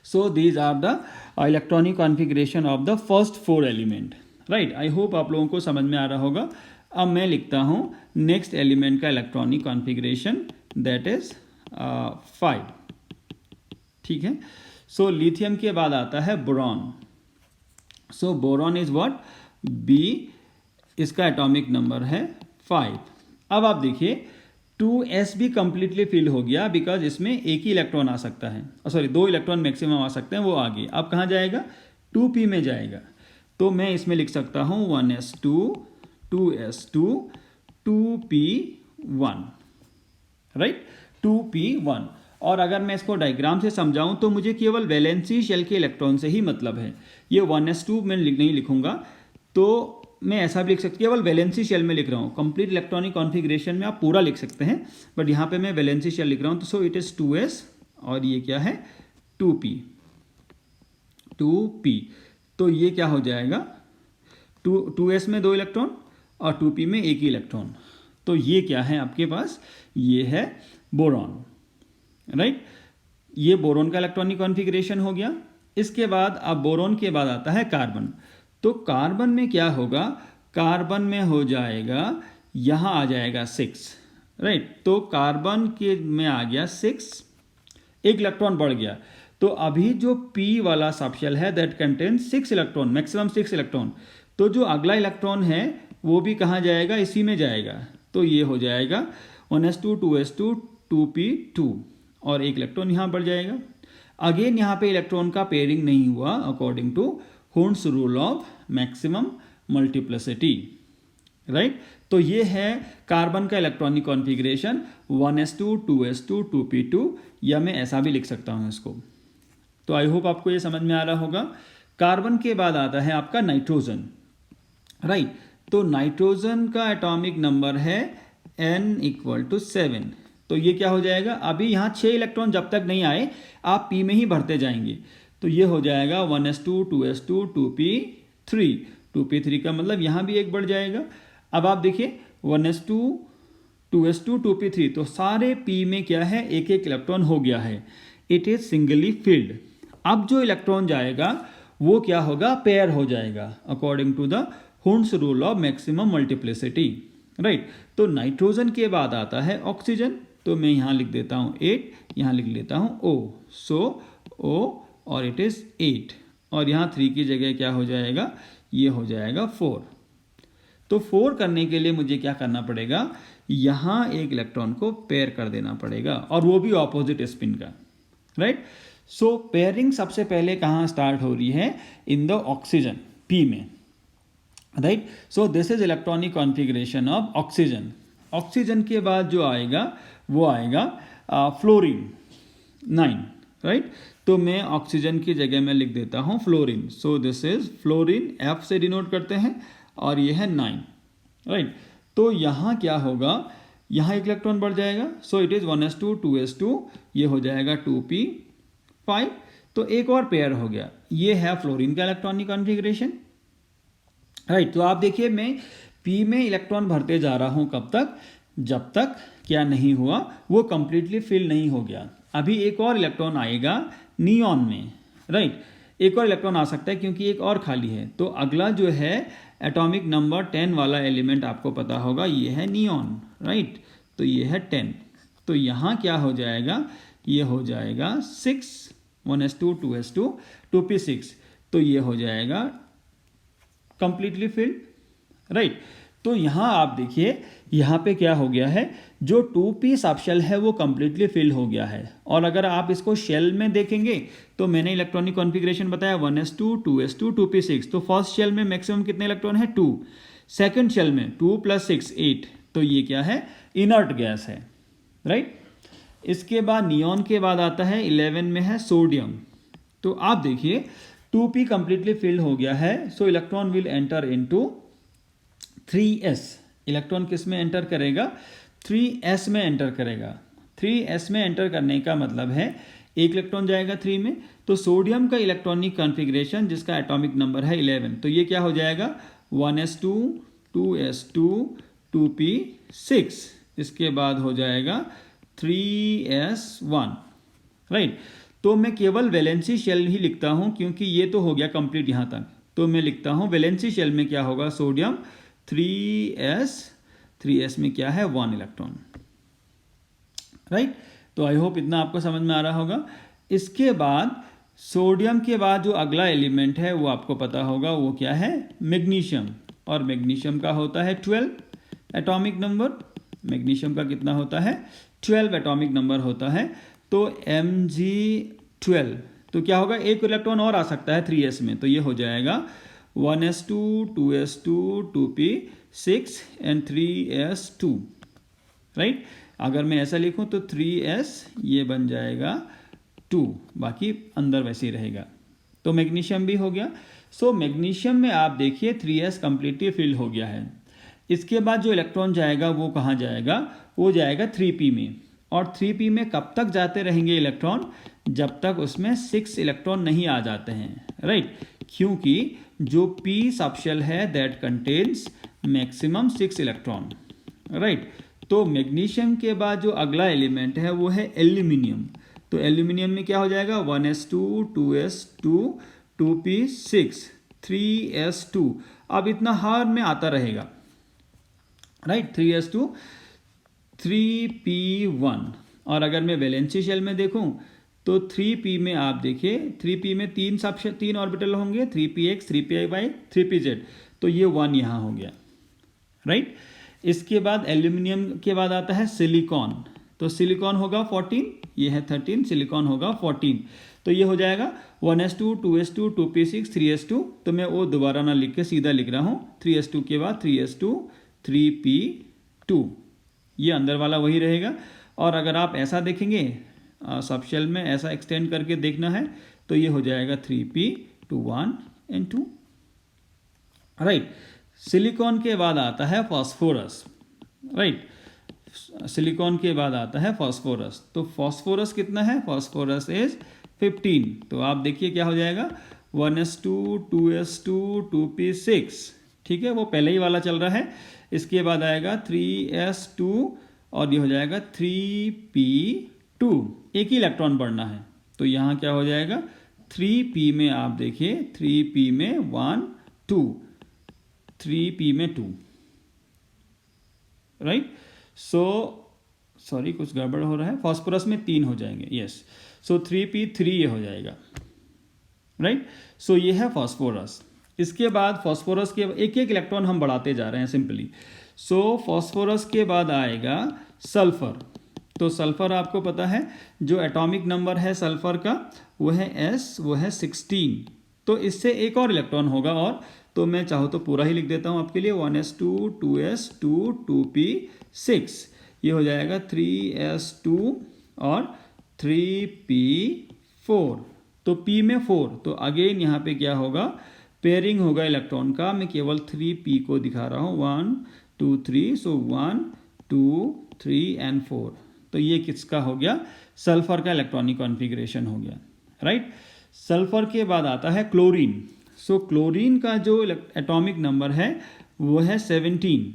So these are the electronic configuration of the first 4 element, right. I hope आप लोगों को समझ में आ रहा होगा। अब मैं लिखता हूँ नेक्स्ट एलिमेंट का इलेक्ट्रॉनिक कॉन्फ़िगरेशन, दैट इज 5, ठीक है। सो लिथियम के बाद आता है boron. So boron is what, B, इसका एटॉमिक नंबर है 5। अब आप देखिए 2s भी कंप्लीटली फिल हो गया, बिकॉज इसमें एक ही इलेक्ट्रॉन आ सकता है, सॉरी 2 इलेक्ट्रॉन मैक्सिमम आ सकते हैं, वो आगे अब कहाँ जाएगा, 2p में जाएगा। तो मैं इसमें लिख सकता हूँ 1s2 2s2 2p1, right, 2p1। और अगर मैं इसको डायग्राम से समझाऊं तो मुझे केवल वैलेंसी शेल के इलेक्ट्रॉन से ही मतलब है, ये 1s2 मैं नहीं लिखूंगा, तो मैं ऐसा भी लिख सकता हूँ, केवल वैलेंसी शेल में लिख रहा हूँ। कंप्लीट इलेक्ट्रॉनिक कॉन्फ़िगरेशन में आप पूरा लिख सकते हैं, बट यहाँ पे मैं वैलेंसी शेल लिख रहा हूँ, तो सो इट इज 2s और ये क्या है 2p। तो ये क्या हो जाएगा 2s में 2 इलेक्ट्रॉन और 2p में 1 ही इलेक्ट्रॉन, तो ये क्या है आपके पास, ये है बोरॉन, राइट। ये बोरॉन का इलेक्ट्रॉनिक कॉन्फ़िगरेशन हो गया। इसके बाद अब बोरॉन के बाद आता है कार्बन। तो कार्बन में क्या होगा, कार्बन में हो जाएगा, यहाँ आ जाएगा 6, राइट। तो कार्बन के में आ गया 6, एक इलेक्ट्रॉन बढ़ गया। तो अभी जो P वाला सबशेल है that contain 6 electron, maximum 6 electron. तो जो अगला इलेक्ट्रॉन है वो भी कहाँ जाएगा, इसी में जाएगा। तो ये हो जाएगा 1s2 2s2 2p2 और एक इलेक्ट्रॉन यहाँ बढ़ जाएगा। अगेन यहाँ पे इलेक्ट्रॉन का पेयरिंग नहीं हुआ according to horns rule of maximum multiplicity, right. तो ये है कार्बन का electronic configuration 1s2 2s2 2p2, या मैं ऐसा भी लिख सकता हूँ इसको। तो आई होप आपको ये समझ में आ रहा होगा। कार्बन के बाद आता है आपका नाइट्रोजन, राइट। तो नाइट्रोजन का एटॉमिक नंबर है n = 7। तो ये क्या हो जाएगा, अभी यहाँ 6 इलेक्ट्रॉन जब तक नहीं आए आप P में ही भरते जाएंगे। तो ये हो जाएगा 1s2 2s2 2p3। 2p3 का मतलब यहाँ भी एक बढ़ जाएगा। अब आप देखिए 1s2 2s2 2p3, तो सारे P में क्या है, एक एक इलेक्ट्रॉन हो गया है। It is singly field. अब जो इलेक्ट्रॉन जाएगा वो क्या होगा, पेयर हो जाएगा अकॉर्डिंग टू द हॉर्न्स rule of maximum multiplicity, right. तो नाइट्रोजन के बाद आता है ऑक्सीजन। तो मैं यहाँ लिख देता हूँ 8, यहाँ लिख लेता हूँ O। सो O और इट इज 8, और यहाँ 3 की जगह क्या हो जाएगा, ये हो जाएगा 4। तो 4 करने के लिए मुझे क्या करना पड़ेगा, यहाँ एक इलेक्ट्रॉन को पेयर कर देना पड़ेगा, और वो भी ऑपोजिट स्पिन का, राइट। सो पेयरिंग सबसे पहले कहाँ स्टार्ट हो रही है, इन द ऑक्सीजन P में, right. So this is electronic configuration of oxygen. Oxygen के बाद जो आएगा वो आएगा फ्लोरीन 9, राइट। तो मैं ऑक्सीजन की जगह में लिख देता हूँ fluorine. So this is fluorine, F से डिनोट करते हैं, और ये है 9, राइट। तो यहाँ क्या होगा, यहाँ एक इलेक्ट्रॉन बढ़ जाएगा। So it is 1s2 2s2, ये हो जाएगा 2p5। तो एक और पेयर हो गया, ये है फ्लोरीन का इलेक्ट्रॉनिक कॉन्फ़िगरेशन, राइट। तो आप देखिए मैं P में इलेक्ट्रॉन भरते जा रहा हूँ, कब तक, जब तक क्या नहीं हुआ, वो कंप्लीटली फिल नहीं हो गया। अभी एक और इलेक्ट्रॉन आएगा नियॉन में, राइट। एक और इलेक्ट्रॉन आ सकता है क्योंकि एक और खाली है। तो अगला जो है एटॉमिक नंबर 10 वाला एलिमेंट आपको पता होगा, ये है नियॉन, राइट। तो ये है 10। तो यहाँ क्या हो जाएगा, ये हो जाएगा 6, 1s2 2s2 2p6। तो ये हो जाएगा कंप्लीटली फिल्ड, राइट। तो यहाँ आप देखिए यहाँ पे क्या हो गया है, जो 2p सबशेल है वो कंप्लीटली फिल हो गया है। और अगर आप इसको शेल में देखेंगे तो मैंने इलेक्ट्रॉनिक कॉन्फ़िगरेशन बताया 1s2 2s2 2p6। तो फर्स्ट शेल में मैक्सिमम कितने इलेक्ट्रॉन है, 2। सेकंड शेल में 2 + 6 8। तो ये क्या है, इनर्ट गैस है, राइट। इसके बाद नियॉन के बाद आता है 11 में है सोडियम। तो आप देखिए 2p कंप्लीटली फिल्ड हो गया है। सो electron will enter into 3s। Electron किस में एंटर करेगा, 3s में एंटर करेगा। 3s में एंटर करने का मतलब है एक इलेक्ट्रॉन जाएगा 3 में। तो सोडियम का इलेक्ट्रॉनिक कॉन्फ़िगरेशन जिसका एटॉमिक नंबर है 11, तो ये क्या हो जाएगा 1s2 2s2 2p6। इसके बाद हो जाएगा 3s1, राइट। तो मैं केवल वैलेंसी शेल ही लिखता हूं क्योंकि ये तो हो गया कंप्लीट यहां तक। तो मैं लिखता हूं वैलेंसी शेल में क्या होगा, सोडियम 3s में क्या है 1 इलेक्ट्रॉन, राइट। तो आई होप इतना आपको समझ में आ रहा होगा। इसके बाद सोडियम के बाद जो अगला एलिमेंट है वो आपको पता होगा, वो क्या है, मैग्नीशियम। और मैग्नीशियम का होता है 12 एटॉमिक नंबर। मैग्नीशियम का कितना होता है, 12 एटॉमिक नंबर होता है। तो Mg12। तो क्या होगा, एक इलेक्ट्रॉन और आ सकता है 3s में। तो ये हो जाएगा 1s2 2s2 2p6 and 3s2, right. अगर मैं ऐसा लिखूं तो 3s ये बन जाएगा 2, बाकी अंदर वैसे ही रहेगा। तो मैग्नीशियम भी हो गया। सो मैग्नीशियम में आप देखिए 3s कंप्लीटली फिल हो गया है। इसके बाद जो इलेक्ट्रॉन जाएगा वो कहाँ जाएगा, वो जाएगा 3p में। और 3p में कब तक जाते रहेंगे इलेक्ट्रॉन, जब तक उसमें 6 इलेक्ट्रॉन नहीं आ जाते हैं, राइट। क्योंकि जो p सबशेल है that contains maximum 6 electron, right. तो मैग्नीशियम के बाद जो अगला एलिमेंट है वो है एल्यूमिनियम। तो एल्यूमिनियम में क्या हो जाएगा 1s2 2s2 2p6 3s2। अब इतना हर में आता रहेगा, राइट। 3s2 3p1। और अगर मैं वैलेंसी शेल में देखूं तो 3p में आप देखिए 3p में तीन ऑर्बिटल होंगे, 3px, 3py, 3pz। तो ये 1 यहाँ हो गया, राइट। इसके बाद एल्यूमिनियम के बाद आता है सिलिकॉन। तो सिलिकॉन होगा 14, ये है 13, सिलिकॉन होगा 14। तो ये हो जाएगा 1s2, 2s2, 2p6, 3s2। तो मैं वो दोबारा ना लिख के सीधा लिख रहा हूँ 3s2 के बाद 3s2, 3p2। ये अंदर वाला वही रहेगा। और अगर आप ऐसा देखेंगे सब शेल में ऐसा एक्सटेंड करके देखना है तो ये हो जाएगा 3p2 1 and 2, राइट। सिलिकॉन के बाद आता है फास्फोरस, राइट। सिलिकॉन के बाद आता है फास्फोरस। तो फास्फोरस कितना है? Phosphorus is 15। तो आप देखिए क्या हो जाएगा 1s2, 2s2, 2p6, ठीक है, वो पहले ही वाला चल रहा है। इसके बाद आएगा 3s2 और ये हो जाएगा 3p2। एक ही इलेक्ट्रॉन बढ़ना है तो यहाँ क्या हो जाएगा 3p में आप देखिए 3p में 1 2, 3p में 2, राइट। सो सॉरी कुछ गड़बड़ हो रहा है, फास्फोरस में 3 हो जाएंगे, यस। सो 3p3 ये हो जाएगा, राइट। सो ये है फास्फोरस। इसके बाद फास्फोरस के एक एक इलेक्ट्रॉन हम बढ़ाते जा रहे हैं सिंपली। सो फास्फोरस के बाद आएगा सल्फर। तो सल्फर आपको पता है जो एटॉमिक नंबर है सल्फर का वो है s, वो है 16। तो इससे एक और इलेक्ट्रॉन होगा, और तो मैं चाहूँ तो पूरा ही लिख देता हूँ आपके लिए 1s2, 2s2, 2p6। ये हो जाएगा 3s2 और 3p4। तो p में 4, तो अगेन यहाँ पे क्या होगा पेयरिंग होगा इलेक्ट्रॉन का। मैं केवल 3p को दिखा रहा हूँ 1 2 3। सो 1 2 3 and 4। तो ये किसका हो गया सल्फर का इलेक्ट्रॉनिक कॉन्फ़िगरेशन हो गया, राइट। सल्फर के बाद आता है क्लोरीन। सो क्लोरीन का जो एटॉमिक नंबर है वो है 17।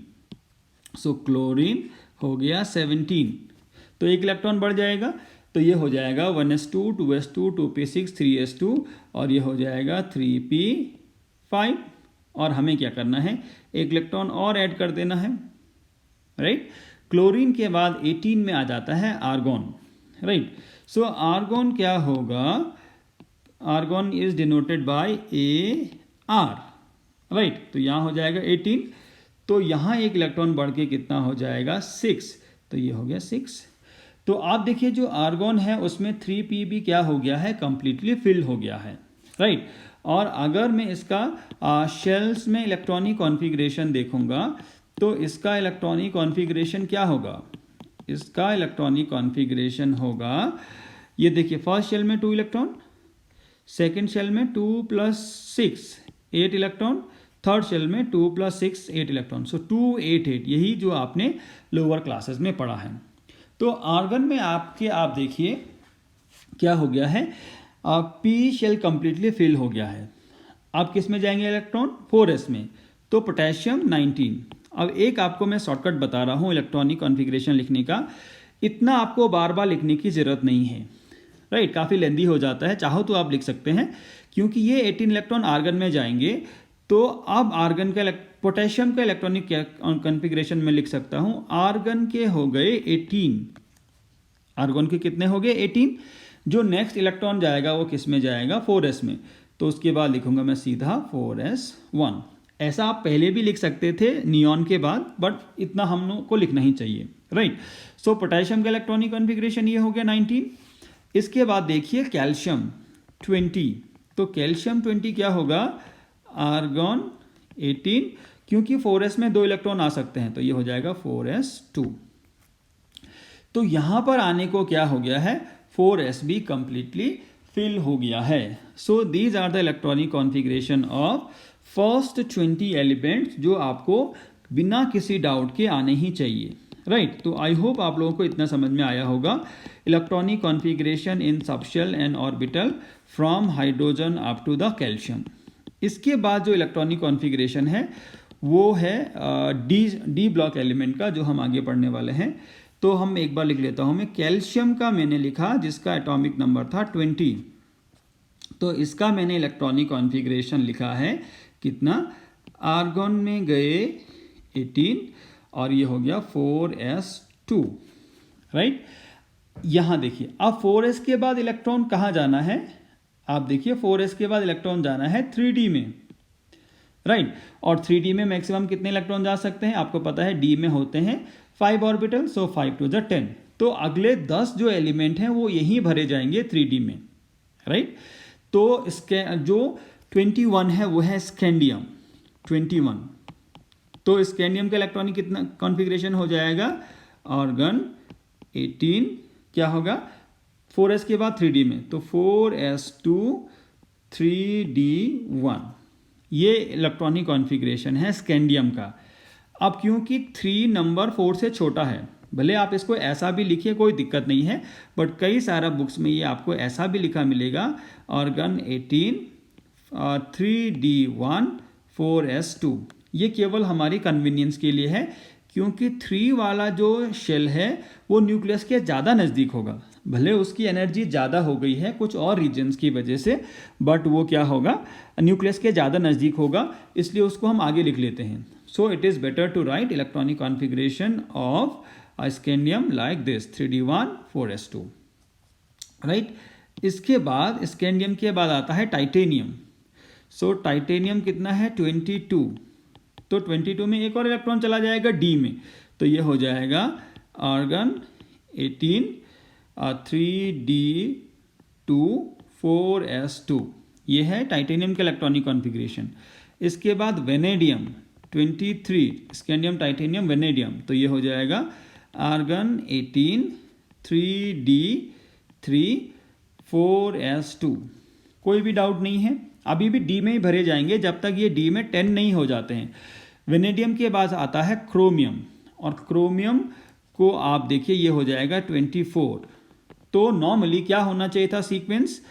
सो क्लोरीन हो गया 17। तो एक इलेक्ट्रॉन बढ़ जाएगा तो ये हो जाएगा 1s2, 2s2, 2p6, 3s2 और ये हो जाएगा 3p5। और हमें क्या करना है एक इलेक्ट्रॉन और ऐड कर देना है, राइट। क्लोरीन के बाद 18 में आ जाता है आर्गॉन, राइट। सो आर्गॉन क्या होगा, argon is denoted by AR, right. तो यहाँ हो जाएगा 18। तो यहाँ एक इलेक्ट्रॉन बढ़ के कितना हो जाएगा 6। तो ये हो गया 6। तो आप देखिए जो आर्गॉन है उसमें 3p भी क्या हो गया है कंप्लीटली फिल हो गया है, राइट। और अगर मैं इसका शेल्स में इलेक्ट्रॉनिक कॉन्फ़िगरेशन देखूंगा तो इसका इलेक्ट्रॉनिक कॉन्फ़िगरेशन क्या होगा, इसका इलेक्ट्रॉनिक कॉन्फ़िगरेशन होगा ये देखिए फर्स्ट शेल में 2 इलेक्ट्रॉन, सेकेंड शेल में 2 + 6 8 इलेक्ट्रॉन, थर्ड शेल में 2 + 6 8 इलेक्ट्रॉन। सो 2 8 8 यही जो आपने लोअर क्लासेस में पढ़ा है। तो आर्गन में आप देखिए क्या हो गया है p शेल कंप्लीटली फिल हो गया है। अब किस में जाएंगे इलेक्ट्रॉन 4s में। तो पोटेशियम 19। अब एक आपको मैं शॉर्टकट बता रहा हूँ इलेक्ट्रॉनिक कॉन्फ़िगरेशन लिखने का, इतना आपको बार बार लिखने की ज़रूरत नहीं है, राइट। काफ़ी लेंदी हो जाता है, चाहो तो आप लिख सकते हैं क्योंकि ये 18 इलेक्ट्रॉन आर्गन में जाएंगे। तो अब आर्गन का पोटेशियम का इलेक्ट्रॉनिक कॉन्फ़िगरेशन में लिख सकता हूँ आर्गन के हो गए 18। आर्गन के कितने हो गए 18। जो नेक्स्ट इलेक्ट्रॉन जाएगा वो किस में जाएगा 4s में। तो उसके बाद लिखूंगा मैं सीधा 4s1। ऐसा आप पहले भी लिख सकते थे नियॉन के बाद, बट इतना हम लोग को लिखना ही चाहिए, राइट। सो पोटेशियम का इलेक्ट्रॉनिक कॉन्फ़िगरेशन ये हो गया 19। इसके बाद देखिए कैल्शियम 20। तो कैल्शियम 20 क्या होगा आर्गन 18, क्योंकि 4s में 2 इलेक्ट्रॉन आ सकते हैं तो ये हो जाएगा 4s2। तो यहां पर आने को क्या हो गया है 4s भी कंप्लीटली फिल हो गया है। So these are the electronic configuration of first 20 elements जो आपको बिना किसी डाउट के आने ही चाहिए, राइट। तो आई होप आप लोगों को इतना समझ में आया होगा electronic configuration in subshell and orbital from hydrogen up to the calcium. इसके बाद जो इलेक्ट्रॉनिक कॉन्फ़िगरेशन है वो है डी ब्लॉक एलिमेंट का, जो हम आगे पढ़ने वाले हैं। तो हम एक बार लिख लेता हूं मैं कैल्शियम का मैंने लिखा जिसका एटॉमिक नंबर था 20। तो इसका मैंने इलेक्ट्रॉनिक कॉन्फ़िगरेशन लिखा है कितना, आर्गन में गए 18 और ये हो गया 4s2 2, राइट। यहाँ देखिए, अब 4s के बाद इलेक्ट्रॉन कहाँ जाना है? आप देखिए 4s के बाद इलेक्ट्रॉन जाना है 3d में, राइट। और 3d में मैक्सिमम कितने इलेक्ट्रॉन जा सकते हैं? आपको पता है d में होते हैं 5 ऑर्बिटल, सो 5 टू द 10। तो अगले 10 जो एलिमेंट हैं वो यहीं भरे जाएंगे 3d में, राइट। तो इसके जो 21 है वो है स्कैंडियम 21। तो स्कैंडियम का इलेक्ट्रॉनिक कितना कॉन्फ़िगरेशन हो जाएगा? आर्गन 18 क्या होगा? 4s के बाद 3d में, तो 4s2 3d1, ये इलेक्ट्रॉनिक कॉन्फ़िगरेशन है स्कैंडियम का। अब क्योंकि 3 नंबर 4 से छोटा है, भले आप इसको ऐसा भी लिखिए, कोई दिक्कत नहीं है, बट कई सारा बुक्स में ये आपको ऐसा भी लिखा मिलेगा, आर्गन 18 3d1 4s2। ये केवल हमारी कन्वीनियंस के लिए है, क्योंकि 3 वाला जो शेल है वो न्यूक्लियस के ज़्यादा नज़दीक होगा। भले उसकी एनर्जी ज़्यादा हो गई है कुछ और रीजन्स की वजह से, बट वो क्या होगा? न्यूक्लियस के ज़्यादा नज़दीक होगा, इसलिए उसको हम आगे लिख लेते हैं। So it is better to write electronic configuration of scandium like this 3d1 4s2, right. इसके बाद स्कैंडियम के बाद आता है टाइटेनियम। सो टाइटेनियम कितना है? 22। तो 22 में एक और इलेक्ट्रॉन चला जाएगा d में, तो ये हो जाएगा आर्गन 18 3d2 4s2। ये है टाइटेनियम का इलेक्ट्रॉनिक कॉन्फ़िगरेशन। इसके बाद वेनेडियम 23, स्कैंडियम टाइटेनियम वेनेडियम, तो ये हो जाएगा आर्गन 18 3d3 4s2। कोई भी डाउट नहीं है, अभी भी डी में ही भरे जाएंगे जब तक ये डी में 10 नहीं हो जाते हैं। वेनेडियम के बाद आता है क्रोमियम, और क्रोमियम को आप देखिए ये हो जाएगा 24। तो नॉर्मली क्या होना चाहिए था सीक्वेंस?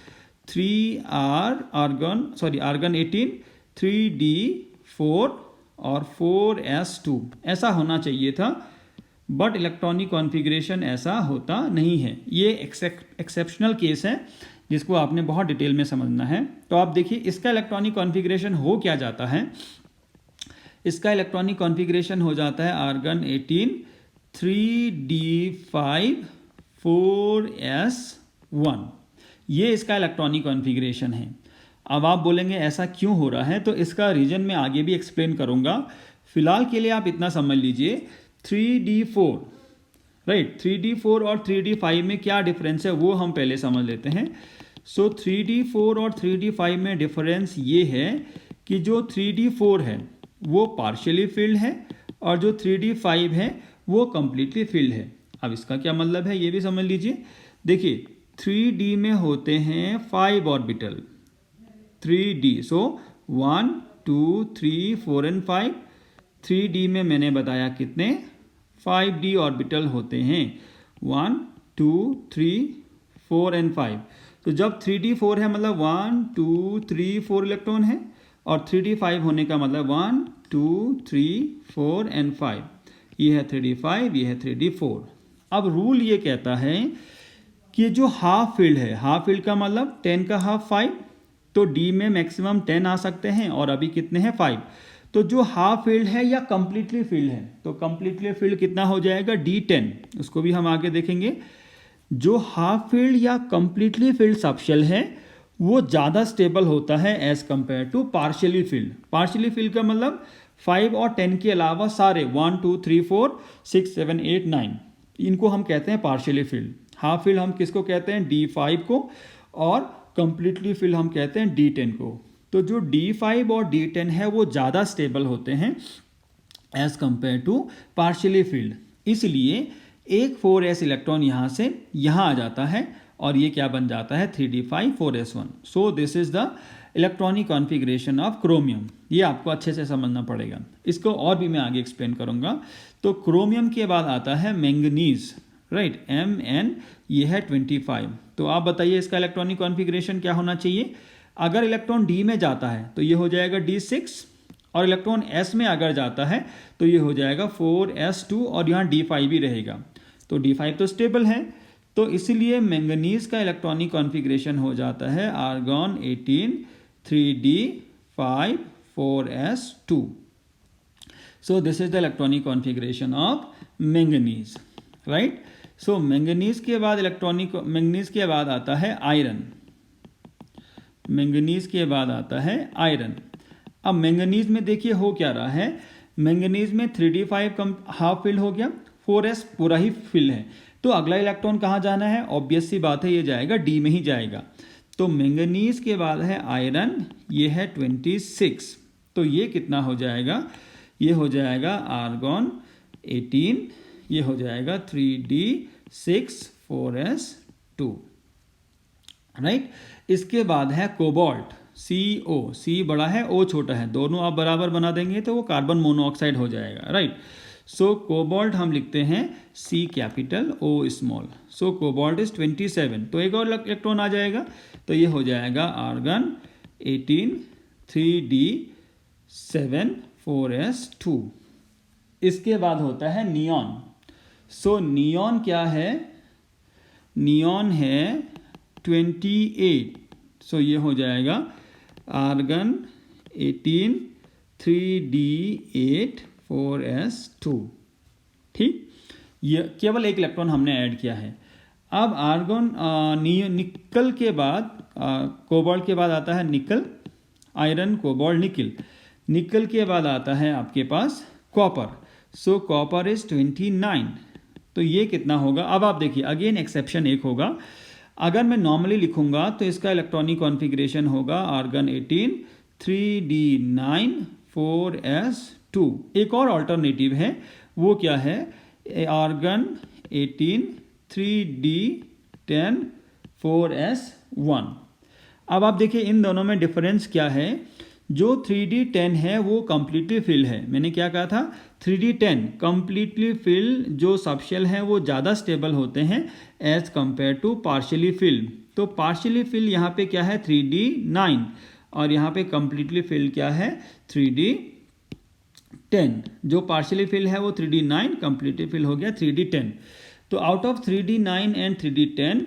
3r आर्गन 18 3d4 और 4s2 ऐसा होना चाहिए था, बट इलेक्ट्रॉनिक कॉन्फ़िगरेशन ऐसा होता नहीं है। ये एक्सेप्शनल केस है जिसको आपने बहुत डिटेल में समझना है। तो आप देखिए इसका इलेक्ट्रॉनिक कॉन्फ़िगरेशन हो क्या जाता है? इसका इलेक्ट्रॉनिक कॉन्फ़िगरेशन हो जाता है आर्गन 18 3d5 4s1। ये इसका इलेक्ट्रॉनिक कॉन्फ़िगरेशन है। अब आप बोलेंगे ऐसा क्यों हो रहा है, तो इसका रीज़न मैं आगे भी एक्सप्लेन करूँगा। फिलहाल के लिए आप इतना समझ लीजिए 3d4, राइट। 3d4 और 3d5 में क्या डिफरेंस है वो हम पहले समझ लेते हैं। सो 3d4 और 3d5 में डिफरेंस ये है कि जो 3d4 है वो पार्शियली फिल्ड है और जो 3d5 है वो कम्प्लीटली फिल्ड है। अब इसका क्या मतलब है ये भी समझ लीजिए। देखिए 3d में होते हैं 5 orbital 3d, so 1 2 3 4 and 5। 3d में मैंने बताया कितने? 5d ऑर्बिटल होते हैं 1 2 3 4 एंड 5। तो जब 3d4 है मतलब 1 2 3 4 इलेक्ट्रॉन है, और 3d5 होने का मतलब 1 2 3 4 एंड 5। ये है 3d5, ये है 3d4। अब रूल ये कहता है कि जो हाफ फील्ड है, हाफ फील्ड का मतलब 10 का हाफ 5, तो d में मैक्सिमम 10 आ सकते हैं और अभी कितने हैं 5। तो जो हाफ फील्ड है या कंप्लीटली फील्ड है, तो कंप्लीटली फील्ड कितना हो जाएगा? d10। उसको भी हम आगे देखेंगे। जो हाफ फील्ड या कंप्लीटली फील्ड सबशेल है वो ज़्यादा स्टेबल होता है as compared to partially filled. Partially filled का मतलब 5 और 10 के अलावा सारे 1 2 3 4 6 7 8 9, इनको हम कहते हैं पार्शियली फील्ड। हाफ फील्ड हम किसको कहते हैं? d5 को, और कंप्लीटली फील्ड हम कहते हैं d10 को। तो जो d5 और d10 है वो ज़्यादा स्टेबल होते हैं as compared to partially filled. इसलिए एक 4s इलेक्ट्रॉन यहाँ से यहाँ आ जाता है और ये क्या बन जाता है? 3d5 4s1। So this is the electronic configuration of chromium. ये आपको अच्छे से समझना पड़ेगा, इसको और भी मैं आगे एक्सप्लेन करूँगा। तो क्रोमियम के बाद आता है मैंगनीज, राइट, Mn, ये है 25। तो आप बताइए इसका इलेक्ट्रॉनिक कॉन्फ़िगरेशन क्या होना चाहिए? अगर इलेक्ट्रॉन d में जाता है तो ये हो जाएगा d6, और इलेक्ट्रॉन s में अगर जाता है तो ये हो जाएगा 4s2, और यहाँ d5 भी रहेगा। तो d5 तो स्टेबल है, तो इसलिए मैंगनीज का इलेक्ट्रॉनिक कॉन्फ़िगरेशन हो जाता है argon 18 3d5 4s2। So this is the electronic configuration of manganese, right. So manganese के बाद मैंगनीज के बाद आता है आयरन, मैंगनीज के बाद आता है आयरन। अब मैंगनीज में देखिए हो क्या रहा है, मैंगनीज में 3d5 कम हाफ फिल हो गया, 4s पूरा ही फिल है, तो अगला इलेक्ट्रॉन कहाँ जाना है, ऑब्वियस सी बात है ये जाएगा डी में ही जाएगा। तो मैंगनीज के बाद है आयरन, ये है 26, तो ये कितना हो जाएगा, ये हो जाएगा आर्गॉन 18, ये हो जाएगा 3d6 4s2, राइट। इसके बाद है कोबाल्ट, CO, C बड़ा है O छोटा है, दोनों आप बराबर बना देंगे तो वो कार्बन मोनोऑक्साइड हो जाएगा, राइट। सो कोबाल्ट हम लिखते हैं C capital O small, so cobalt is 27, तो एक और इलेक्ट्रॉन आ जाएगा, तो ये हो जाएगा आर्गन 18 3d7 4s2। इसके बाद होता है नियॉन। सो नियॉन क्या है, नियॉन है 28, सो ये हो जाएगा आर्गन 18 3d8 4s2, ठीक। ये केवल एक इलेक्ट्रॉन हमने ऐड किया है। अब आर्गन निकल के बाद कोबाल्ट के बाद आता है निकल, आयरन कोबाल्ट निकल, निकल के बाद आता है आपके पास कॉपर, सो कॉपर इज 29, तो ये कितना होगा। अब आप देखिए अगेन एक्सेप्शन एक होगा, अगर मैं नॉर्मली लिखूंगा तो इसका इलेक्ट्रॉनिक कॉन्फ़िगरेशन होगा आर्गन 18 3d9 4s2। एक और अल्टरनेटिव है, वो क्या है, आर्गन 18 3d10 4s1। अब आप देखिए इन दोनों में डिफरेंस क्या है, जो 3d10 है वो कम्प्लीटली फिल है, मैंने क्या कहा था 3d10 कम्प्लीटली फिल, जो सबशेल हैं वो ज़्यादा स्टेबल होते हैं as compared to partially fill. तो पार्शियली फिल यहाँ पे क्या है 3d9 और यहाँ पे कम्प्लीटली फिल क्या है 3d10, जो पार्शियली फिल है वो 3d9, कम्प्लीटली फिल हो गया 3d10। तो out of 3d9 and 3d10,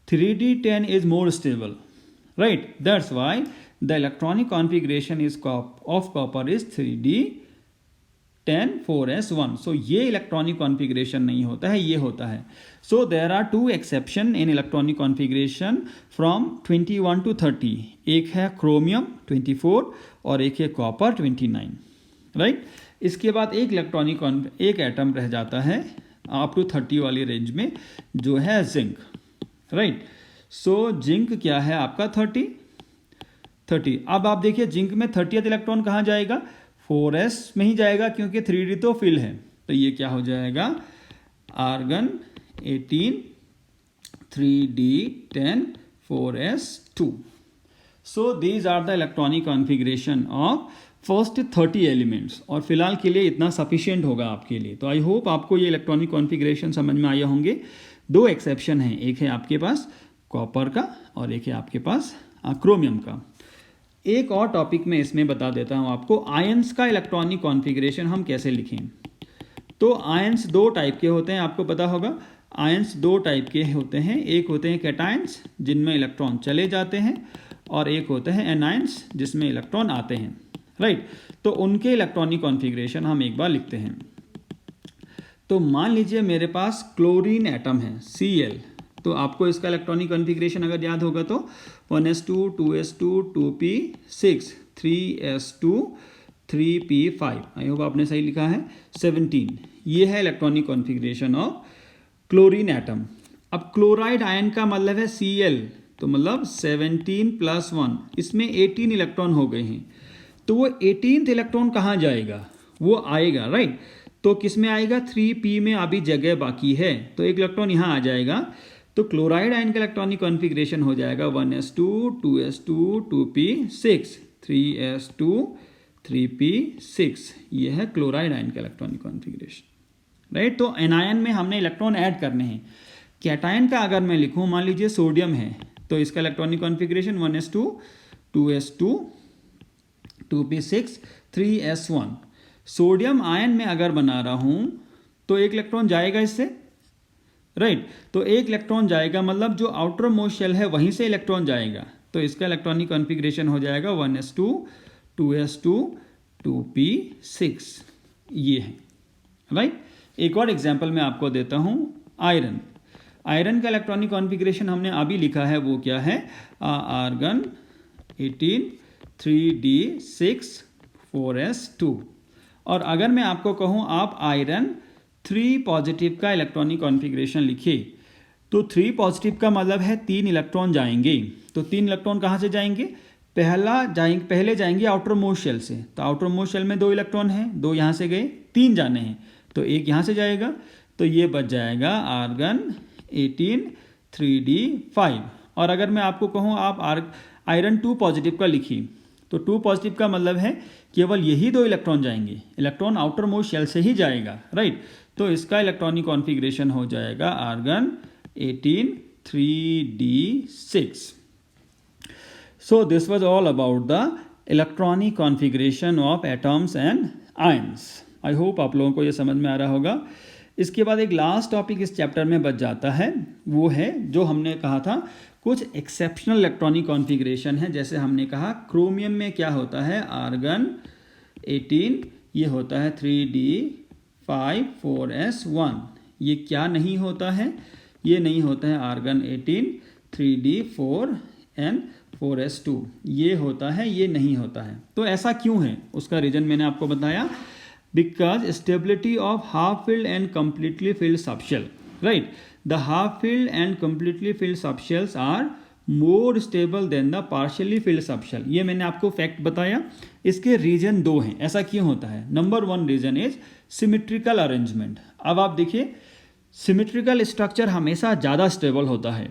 3d10 is more stable, right, that's why the electronic configuration is of copper is 3d10 4s1। so ये इलेक्ट्रॉनिक कॉन्फ़िगरेशन नहीं होता है, ये होता है। so there are two exception in electronic configuration from 21 to 30, एक है क्रोमियम 24 और एक है कॉपर 29, राइट। इसके बाद एक इलेक्ट्रॉनिक एक एटम रह जाता है अप टू 30 वाली रेंज में, जो है जिंक, राइट। सो जिंक क्या है आपका 30। अब आप देखिए जिंक में 30th इलेक्ट्रॉन कहाँ जाएगा, 4s में ही जाएगा क्योंकि 3d तो फिल है, तो ये क्या हो जाएगा argon 18 3d10 4s2। So these are the electronic configuration of first 30 elements, और फिलहाल के लिए इतना सफिशिएंट होगा आपके लिए। तो आई होप आपको ये इलेक्ट्रॉनिक कॉन्फ़िगरेशन समझ में आए होंगे। दो एक्सेप्शन हैं, एक है आपके पास कॉपर का और एक है आपके पास क्रोमियम का। एक और टॉपिक में इसमें बता देता हूं आपको, आयंस का इलेक्ट्रॉनिक कॉन्फ़िगरेशन हम कैसे लिखें। तो आयंस दो टाइप के होते हैं, आपको पता होगा आयंस दो टाइप के होते हैं, एक होते हैं कैटायंस जिनमें इलेक्ट्रॉन चले जाते हैं, और एक होते हैं एनायंस जिसमें इलेक्ट्रॉन आते हैं, राइट। तो उनके इलेक्ट्रॉनिक कॉन्फ़िगरेशन हम एक बार लिखते हैं। तो मान लीजिए मेरे पास क्लोरीन एटम है Cl, तो आपको इसका इलेक्ट्रॉनिक कॉन्फ़िगरेशन अगर याद होगा तो 1s2 2s2 2p6 3s2 3p5, I hope आपने सही लिखा है 17। ये है electronic configuration of chlorine atom. अब क्लोराइड आयन का मतलब है Cl, तो मतलब 17 + 1, इसमें 18 इलेक्ट्रॉन हो गए हैं, तो वो 18th इलेक्ट्रॉन कहाँ जाएगा, वो आएगा, राइट। तो किस में आएगा 3p में अभी जगह बाकी है, तो एक इलेक्ट्रॉन यहाँ आ जाएगा। तो क्लोराइड आयन का इलेक्ट्रॉनिक कॉन्फ़िगरेशन हो जाएगा 1s2 2s2 2p6 3s2 3p6, ये है क्लोराइड आयन का इलेक्ट्रॉनिक कॉन्फ़िगरेशन, राइट। तो एनायन में हमने इलेक्ट्रॉन ऐड करने हैं। कैटायन का अगर मैं लिखूं, मान लीजिए सोडियम है, तो इसका electronic configuration 1s2 2s2 2p6 3s1। Sodium ion में अगर बना रहा हूं तो एक इलेक्ट्रॉन जाएगा इससे, राइट। तो एक इलेक्ट्रॉन जाएगा, मतलब जो आउटर मोस्ट शेल है वहीं से इलेक्ट्रॉन जाएगा, तो इसका इलेक्ट्रॉनिक कॉन्फ़िगरेशन हो जाएगा 1s2 2s2 2p6, ये है, राइट। एक और एग्जांपल मैं आपको देता हूं, आयरन। आयरन का इलेक्ट्रॉनिक कॉन्फ़िगरेशन हमने अभी लिखा है, वो क्या है, आर्गन 18 3d6 4s2। और अगर मैं आपको कहूँ आप आयरन 3 पॉजिटिव का इलेक्ट्रॉनिक कॉन्फ़िगरेशन लिखिए, तो 3 पॉजिटिव का मतलब है 3 इलेक्ट्रॉन जाएंगे। तो 3 इलेक्ट्रॉन कहाँ से जाएंगे, पहले जाएंगे आउटर मोस्ट शेल से। तो आउटर मोस्ट शेल में 2 इलेक्ट्रॉन हैं, 2 यहाँ से गए, 3 जाने हैं, तो 1 यहाँ से जाएगा, तो ये बच जाएगा आर्गन 18 3d5। और अगर मैं आपको कहूँ आप आयरन 2 पॉजिटिव का लिखिए, तो 2 पॉजिटिव का मतलब है केवल यही 2 इलेक्ट्रॉन जाएंगे, इलेक्ट्रॉन आउटर मोस्ट शेल से ही जाएगा, राइट। तो इसका इलेक्ट्रॉनिक कॉन्फ़िगरेशन हो जाएगा argon 18 3d6। So this was all about the electronic configuration of atoms and ions. I hope आप लोगों को ये समझ में आ रहा होगा। इसके बाद एक लास्ट टॉपिक इस चैप्टर में बच जाता है, वो है जो हमने कहा था कुछ एक्सेप्शनल इलेक्ट्रॉनिक कॉन्फ़िगरेशन है। जैसे हमने कहा क्रोमियम में क्या होता है, आर्गन 18 ये होता है 3d5 4s1। ये क्या नहीं होता है, ये नहीं होता है आर्गन 18 3d4 4s2, ये होता है, ये नहीं होता है। तो ऐसा क्यों है, उसका रीजन मैंने आपको बताया, because stability of half filled and completely filled subshell, right. The half filled and completely filled subshells are more stable than the partially filled subshell. ये मैंने आपको फैक्ट बताया। इसके रीजन 2 हैं। ऐसा क्यों होता है, number 1 reason is symmetrical arrangement. अब आप देखिए सिमेट्रिकल स्ट्रक्चर हमेशा ज़्यादा स्टेबल होता है,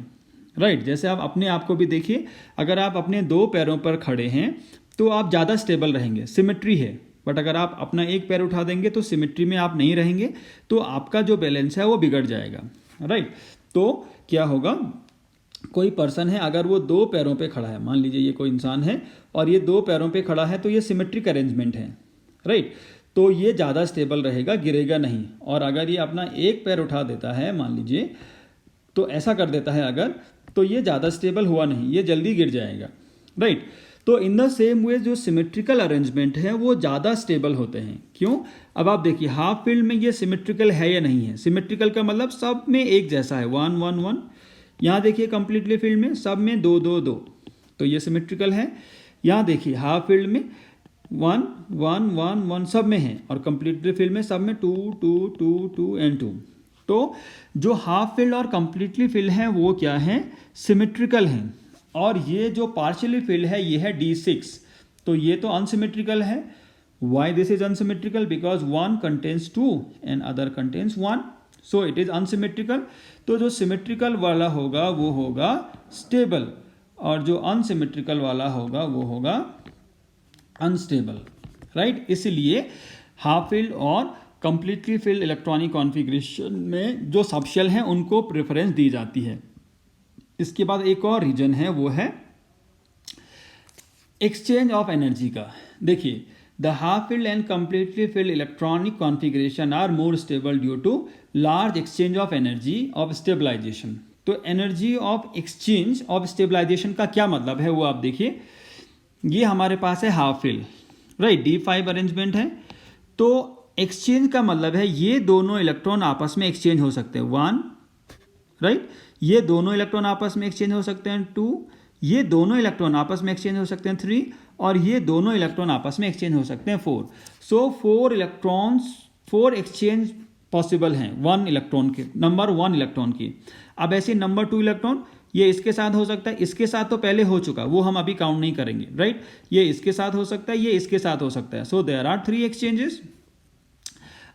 राइट। जैसे आप अपने आप को भी देखिए, अगर आप अपने 2 पैरों पर खड़े हैं तो आप ज़्यादा स्टेबल रहेंगे, सिमेट्री है। बट अगर आप अपना एक पैर उठा देंगे तो सिमेट्री में आप नहीं रहेंगे, तो आपका जो बैलेंस है वो बिगड़ जाएगा, राइट। तो क्या होगा, कोई पर्सन है, अगर वो 2 पैरों पे खड़ा है, मान लीजिए ये कोई इंसान है और ये 2 पैरों पे खड़ा है, तो ये सिमेट्रिक अरेंजमेंट है, राइट। तो ये ज़्यादा स्टेबल रहेगा, गिरेगा नहीं। और अगर ये अपना एक पैर उठा देता है, मान लीजिए, तो ऐसा कर देता है अगर, तो ये ज़्यादा स्टेबल हुआ नहीं, ये जल्दी गिर जाएगा, राइट। तो इन द सेम वे जो सिमेट्रिकल अरेंजमेंट है वो ज़्यादा स्टेबल होते हैं। क्यों, अब आप देखिए हाफ फील्ड में ये सिमेट्रिकल है या नहीं है। सिमेट्रिकल का मतलब सब में एक जैसा है, 1 1 1। यहाँ देखिए कंप्लीटली फील्ड में सब में 2 2 2, तो ये सिमेट्रिकल है। यहाँ देखिए हाफ फील्ड में 1 1 1 1 सब में है, और कंप्लीटली फील्ड में सब में 2 2 2 2 एंड 2। तो जो हाफ फील्ड और कंप्लीटली फील्ड है वो क्या है, सिमेट्रिकल हैं। और ये जो पार्शियली फील्ड है ये है d6, तो ये तो अनसिमेट्रिकल है। Why this is unsymmetrical, because 1 contains 2 and other contains 1, so it is unsymmetrical. तो जो सिमेट्रिकल वाला होगा वो होगा स्टेबल, और जो अनसिमेट्रिकल वाला होगा वो होगा अनस्टेबल, राइट। इसलिए हाफ फील्ड और कंप्लीटली फिल्ड इलेक्ट्रॉनिक कॉन्फ़िगरेशन में जो सबशेल हैं उनको प्रेफरेंस दी जाती है। इसके बाद एक और रीजन है, वो है एक्सचेंज ऑफ एनर्जी का। देखिए the half filled and completely filled electronic configuration are more stable due to large exchange of energy of stabilization. तो energy of exchange of stabilization का क्या मतलब है वो आप देखिए। ये हमारे पास है half field, right, d5 arrangement है। तो एक्सचेंज का मतलब है ये दोनों इलेक्ट्रॉन आपस में एक्सचेंज हो सकते हैं, 1, राइट। ये दोनों इलेक्ट्रॉन आपस में एक्सचेंज हो सकते हैं 2, ये दोनों इलेक्ट्रॉन आपस में एक्सचेंज हो सकते हैं 3, और ये दोनों इलेक्ट्रॉन आपस में एक्सचेंज हो सकते हैं 4। सो 4 एक्सचेंज पॉसिबल हैं 1 इलेक्ट्रॉन के, नंबर 1 इलेक्ट्रॉन की। अब ऐसे नंबर 2 इलेक्ट्रॉन ये इसके साथ हो सकता है, इसके साथ तो पहले हो चुका, वो हम अभी काउंट नहीं करेंगे, राइट। ये इसके साथ हो सकता है, ये इसके साथ हो सकता है। So there are 3 exchanges.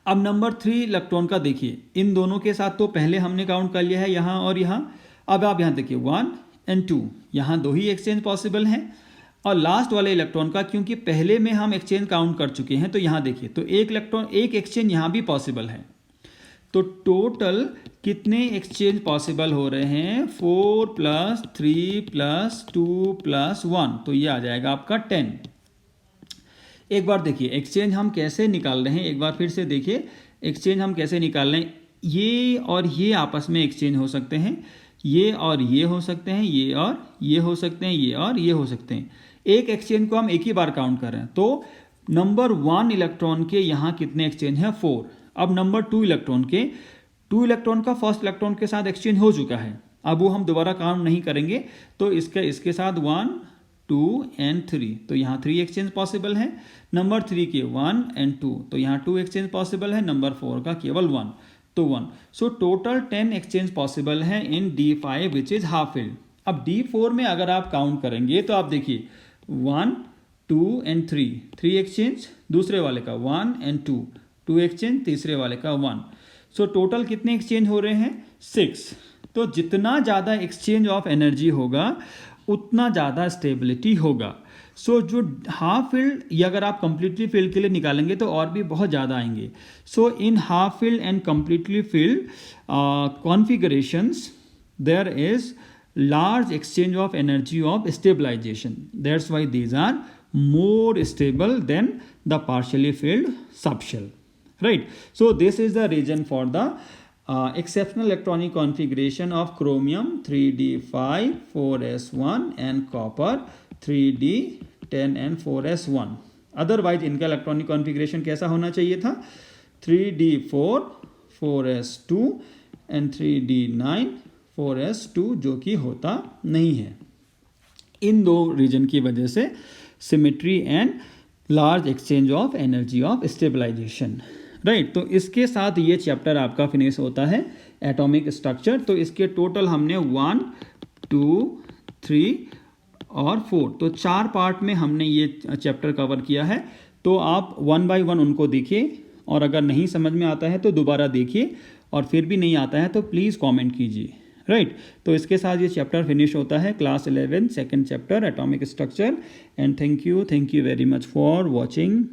अब नंबर 3 इलेक्ट्रॉन का देखिए, इन दोनों के साथ तो पहले हमने काउंट कर लिया है यहाँ और यहाँ। अब आप यहाँ देखिए 1 एंड 2, यहाँ 2 ही एक्सचेंज पॉसिबल हैं। और लास्ट वाले इलेक्ट्रॉन का क्योंकि पहले में हम एक्सचेंज काउंट कर चुके हैं, तो यहाँ देखिए तो एक एक्सचेंज यहाँ भी पॉसिबल है। तो टोटल कितने एक्सचेंज पॉसिबल हो रहे हैं, 4 + 3 + 2 + 1, तो ये आ जाएगा आपका 10। एक बार देखिए एक्सचेंज हम कैसे निकाल रहे हैं, एक बार फिर से देखिए एक्सचेंज हम कैसे निकाल रहे हैं। ये और ये आपस में एक्सचेंज हो सकते हैं, ये और ये हो सकते हैं, ये और ये हो सकते हैं, ये और ये हो सकते हैं। एक एक्सचेंज को हम एक ही बार काउंट कर रहे हैं। तो नंबर 1 इलेक्ट्रॉन के यहाँ कितने एक्सचेंज हैं, 4। अब नंबर 2 इलेक्ट्रॉन के 2 इलेक्ट्रॉन का फर्स्ट इलेक्ट्रॉन के साथ एक्सचेंज हो चुका है, अब वो हम दोबारा काउंट नहीं करेंगे, तो इसके साथ 1 2 एंड 3, तो यहाँ 3 एक्सचेंज पॉसिबल है। नंबर 3 के 1 एंड 2, तो यहाँ 2 एक्सचेंज पॉसिबल है। नंबर 4 का केवल 1, तो 1। सो टोटल 10 एक्सचेंज पॉसिबल है इन D5 which is half filled. अब D4 में अगर आप काउंट करेंगे तो आप देखिए 1 2 एंड 3 एक्सचेंज, दूसरे वाले का 1 एंड 2 एक्सचेंज, तीसरे वाले का 1। सो टोटल कितने एक्सचेंज हो रहे हैं? 6। तो जितना ज़्यादा एक्सचेंज ऑफ एनर्जी होगा उतना ज़्यादा स्टेबिलिटी होगा। सो जो हाफ फील्ड, या अगर आप कंप्लीटली फील्ड के लिए निकालेंगे तो और भी बहुत ज़्यादा आएंगे। So in half filled and completely filled configurations there is large exchange of energy of stabilization. That's why these are more stable than the partially filled subshell, right? So this is the reason for the exceptional electronic configuration of chromium 3d5 4s1 and copper 3d10 and 4s1. Otherwise इनका इलेक्ट्रॉनिक कॉन्फ़िगरेशन कैसा होना चाहिए था? 3d4 4s2 and 3d9 4s2, जो कि होता नहीं है। इन दो रीजन की वजह से symmetry and large exchange of energy of stabilization, right. तो इसके साथ ये चैप्टर आपका फिनिश होता है एटॉमिक स्ट्रक्चर। तो इसके टोटल हमने 1 2 3 और 4, तो 4 पार्ट में हमने ये चैप्टर कवर किया है। तो आप 1 बाय 1 उनको देखिए, और अगर नहीं समझ में आता है तो दोबारा देखिए, और फिर भी नहीं आता है तो प्लीज़ कमेंट कीजिए, राइट। तो इसके साथ ये चैप्टर फिनिश होता है, class 11 second chapter atomic structure. And thank you very much for watching.